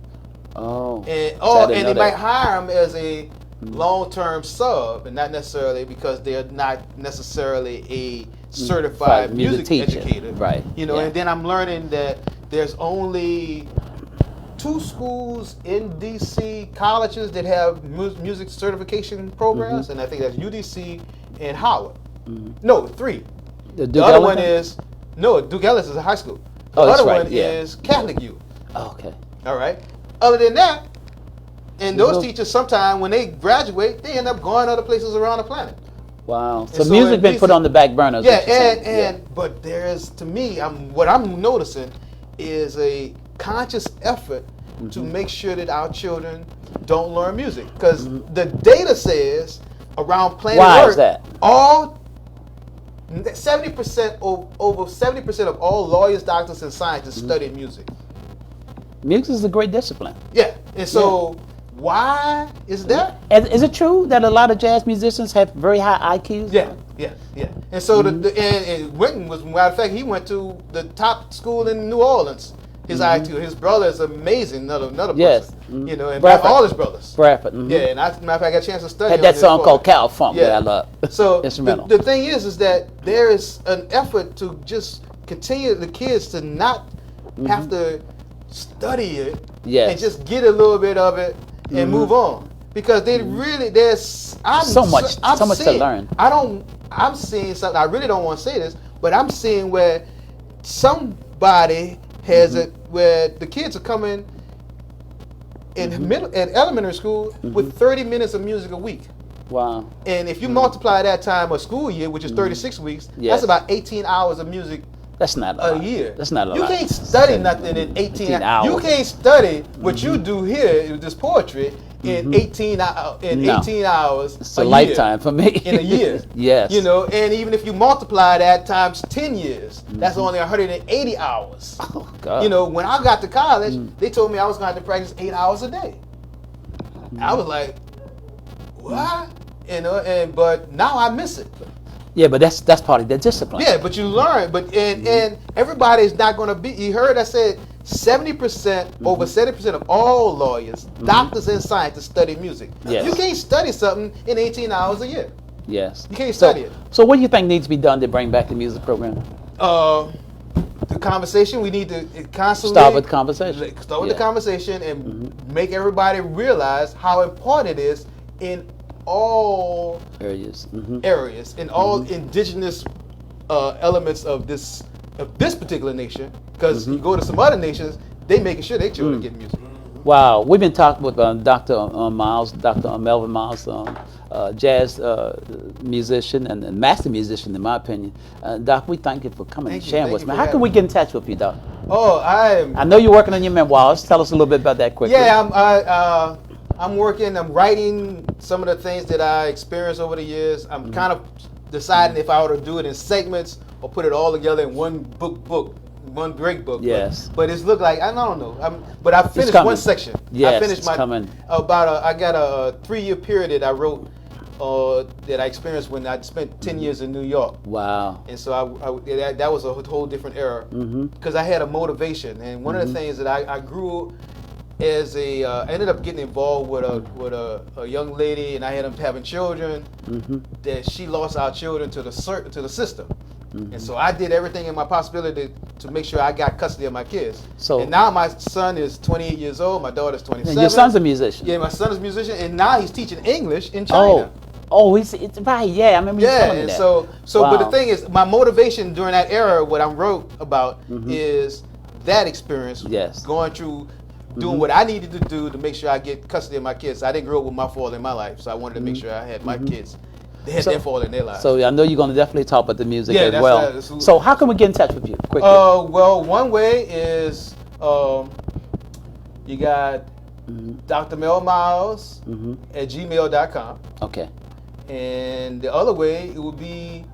Oh. And they might hire them as a long-term sub, and not necessarily because they're not necessarily a certified music educator. Right. You know, and then I'm learning that there's only 2 schools in DC, colleges that have music certification programs, and I think that's UDC and Howard. No, 3. The other one is Duke Ellis is a high school. The other one is Catholic U. Oh, okay. All right. Other than that, and those teachers sometimes when they graduate, they end up going other places around the planet. Wow. So music been put on the back burner. Yeah, but there's, to me, what I'm noticing is a conscious effort to make sure that our children don't learn music, because the data says around planet Earth, is that? all 70% over 70% of all lawyers, doctors, and scientists study music. Music is a great discipline. Yeah, and so why is that? Is it true that a lot of jazz musicians have very high IQs? Yeah. And so and Winton was, matter of fact, he went to the top school in New Orleans. His IQ, his brother is amazing. Another person, you know, and all his brothers. Bradford. Yeah, and matter of fact, I got a chance to study. Had that song called Cow Funk that I love. So instrumental. The thing is that there is an effort to just continue the kids to not have to study it and just get a little bit of it and move on, because they really there's so much to learn. I'm seeing something. I really don't want to say this, but I'm seeing where somebody has it where the kids are coming in elementary school with 30 minutes of music a week. Wow. And if you multiply that time a school year, which is 36 weeks, Yes. that's about 18 hours of music That's not a lot. year. That's not a You lot. can't study nothing in 18 hours. You can't study what you do here, this poetry, in 18 hours. It's a lifetime for me. In a year. Yes. You know, and even if you multiply that times 10 years, that's only 180 hours. Oh, God. You know, when I got to college, they told me I was going to have to practice 8 hours a day. I was like, what? You know, but now I miss it. Yeah, but that's part of the discipline. Yeah, but you learn. But and everybody's not going to be. You heard I said 70%, over 70% of all lawyers, doctors, and scientists study music. Yes. You can't study something in 18 hours a year. Yes. You can't study it. So what do you think needs to be done to bring back the music program? The conversation, we need to constantly Start with conversation. Start with the conversation and make everybody realize how important it is in all Areas. areas, in all indigenous elements of this particular nation. Because you go to some other nations, they making sure their children get music. Wow, we've been talking with Dr. Miles, Dr. Melvin Miles, jazz musician and master musician, in my opinion. Doc, we thank you for coming and sharing with us. How can we get in touch with you, Doc? Oh, I know you're working on your memoirs. Tell us a little bit about that quickly. Yeah, I'm working. I'm writing some of the things that I experienced over the years. I'm kind of deciding if I ought to do it in segments or put it all together in one book. One great book. Yes. But it's looked like I don't know. But I finished one section. Yes, I finished it's coming. I got a 3-year period that I wrote that I experienced when I spent 10 years in New York. Wow. And so that was a whole different era because I had a motivation. And one of the things that I grew as I ended up getting involved with a young lady, and I ended up having children. That she lost our children to the system. And so I did everything in my possibility to make sure I got custody of my kids. And now my son is 28 years old, my daughter's 27. And your son's a musician. Yeah, my son is a musician, and now he's teaching English in China. It's right. Yeah, I remember you telling me that. So but the thing is, my motivation during that era, what I wrote about is that experience. Yes. Going through doing what I needed to do to make sure I get custody of my kids. I didn't grow up with my father in my life, so I wanted to make sure I had my kids. They had their father in their lives. So I know you're going to definitely talk about the music as that's well. So how can we get in touch with you quickly? Well, one way is you got Dr. Mel Miles at gmail.com. Okay. And the other way, it would be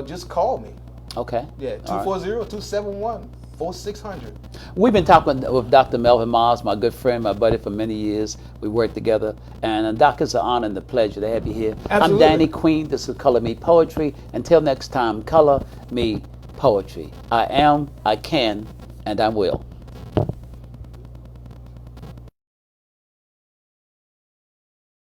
just call me. Okay. Yeah, 240-271-4600. We've been talking with Dr. Melvin Miles, my good friend, my buddy for many years. We worked together. And Doc, it's an honor and a pleasure to have you here. Absolutely. I'm Danny Queen. This is Color Me Poetry. Until next time, color me poetry. I am, I can, and I will.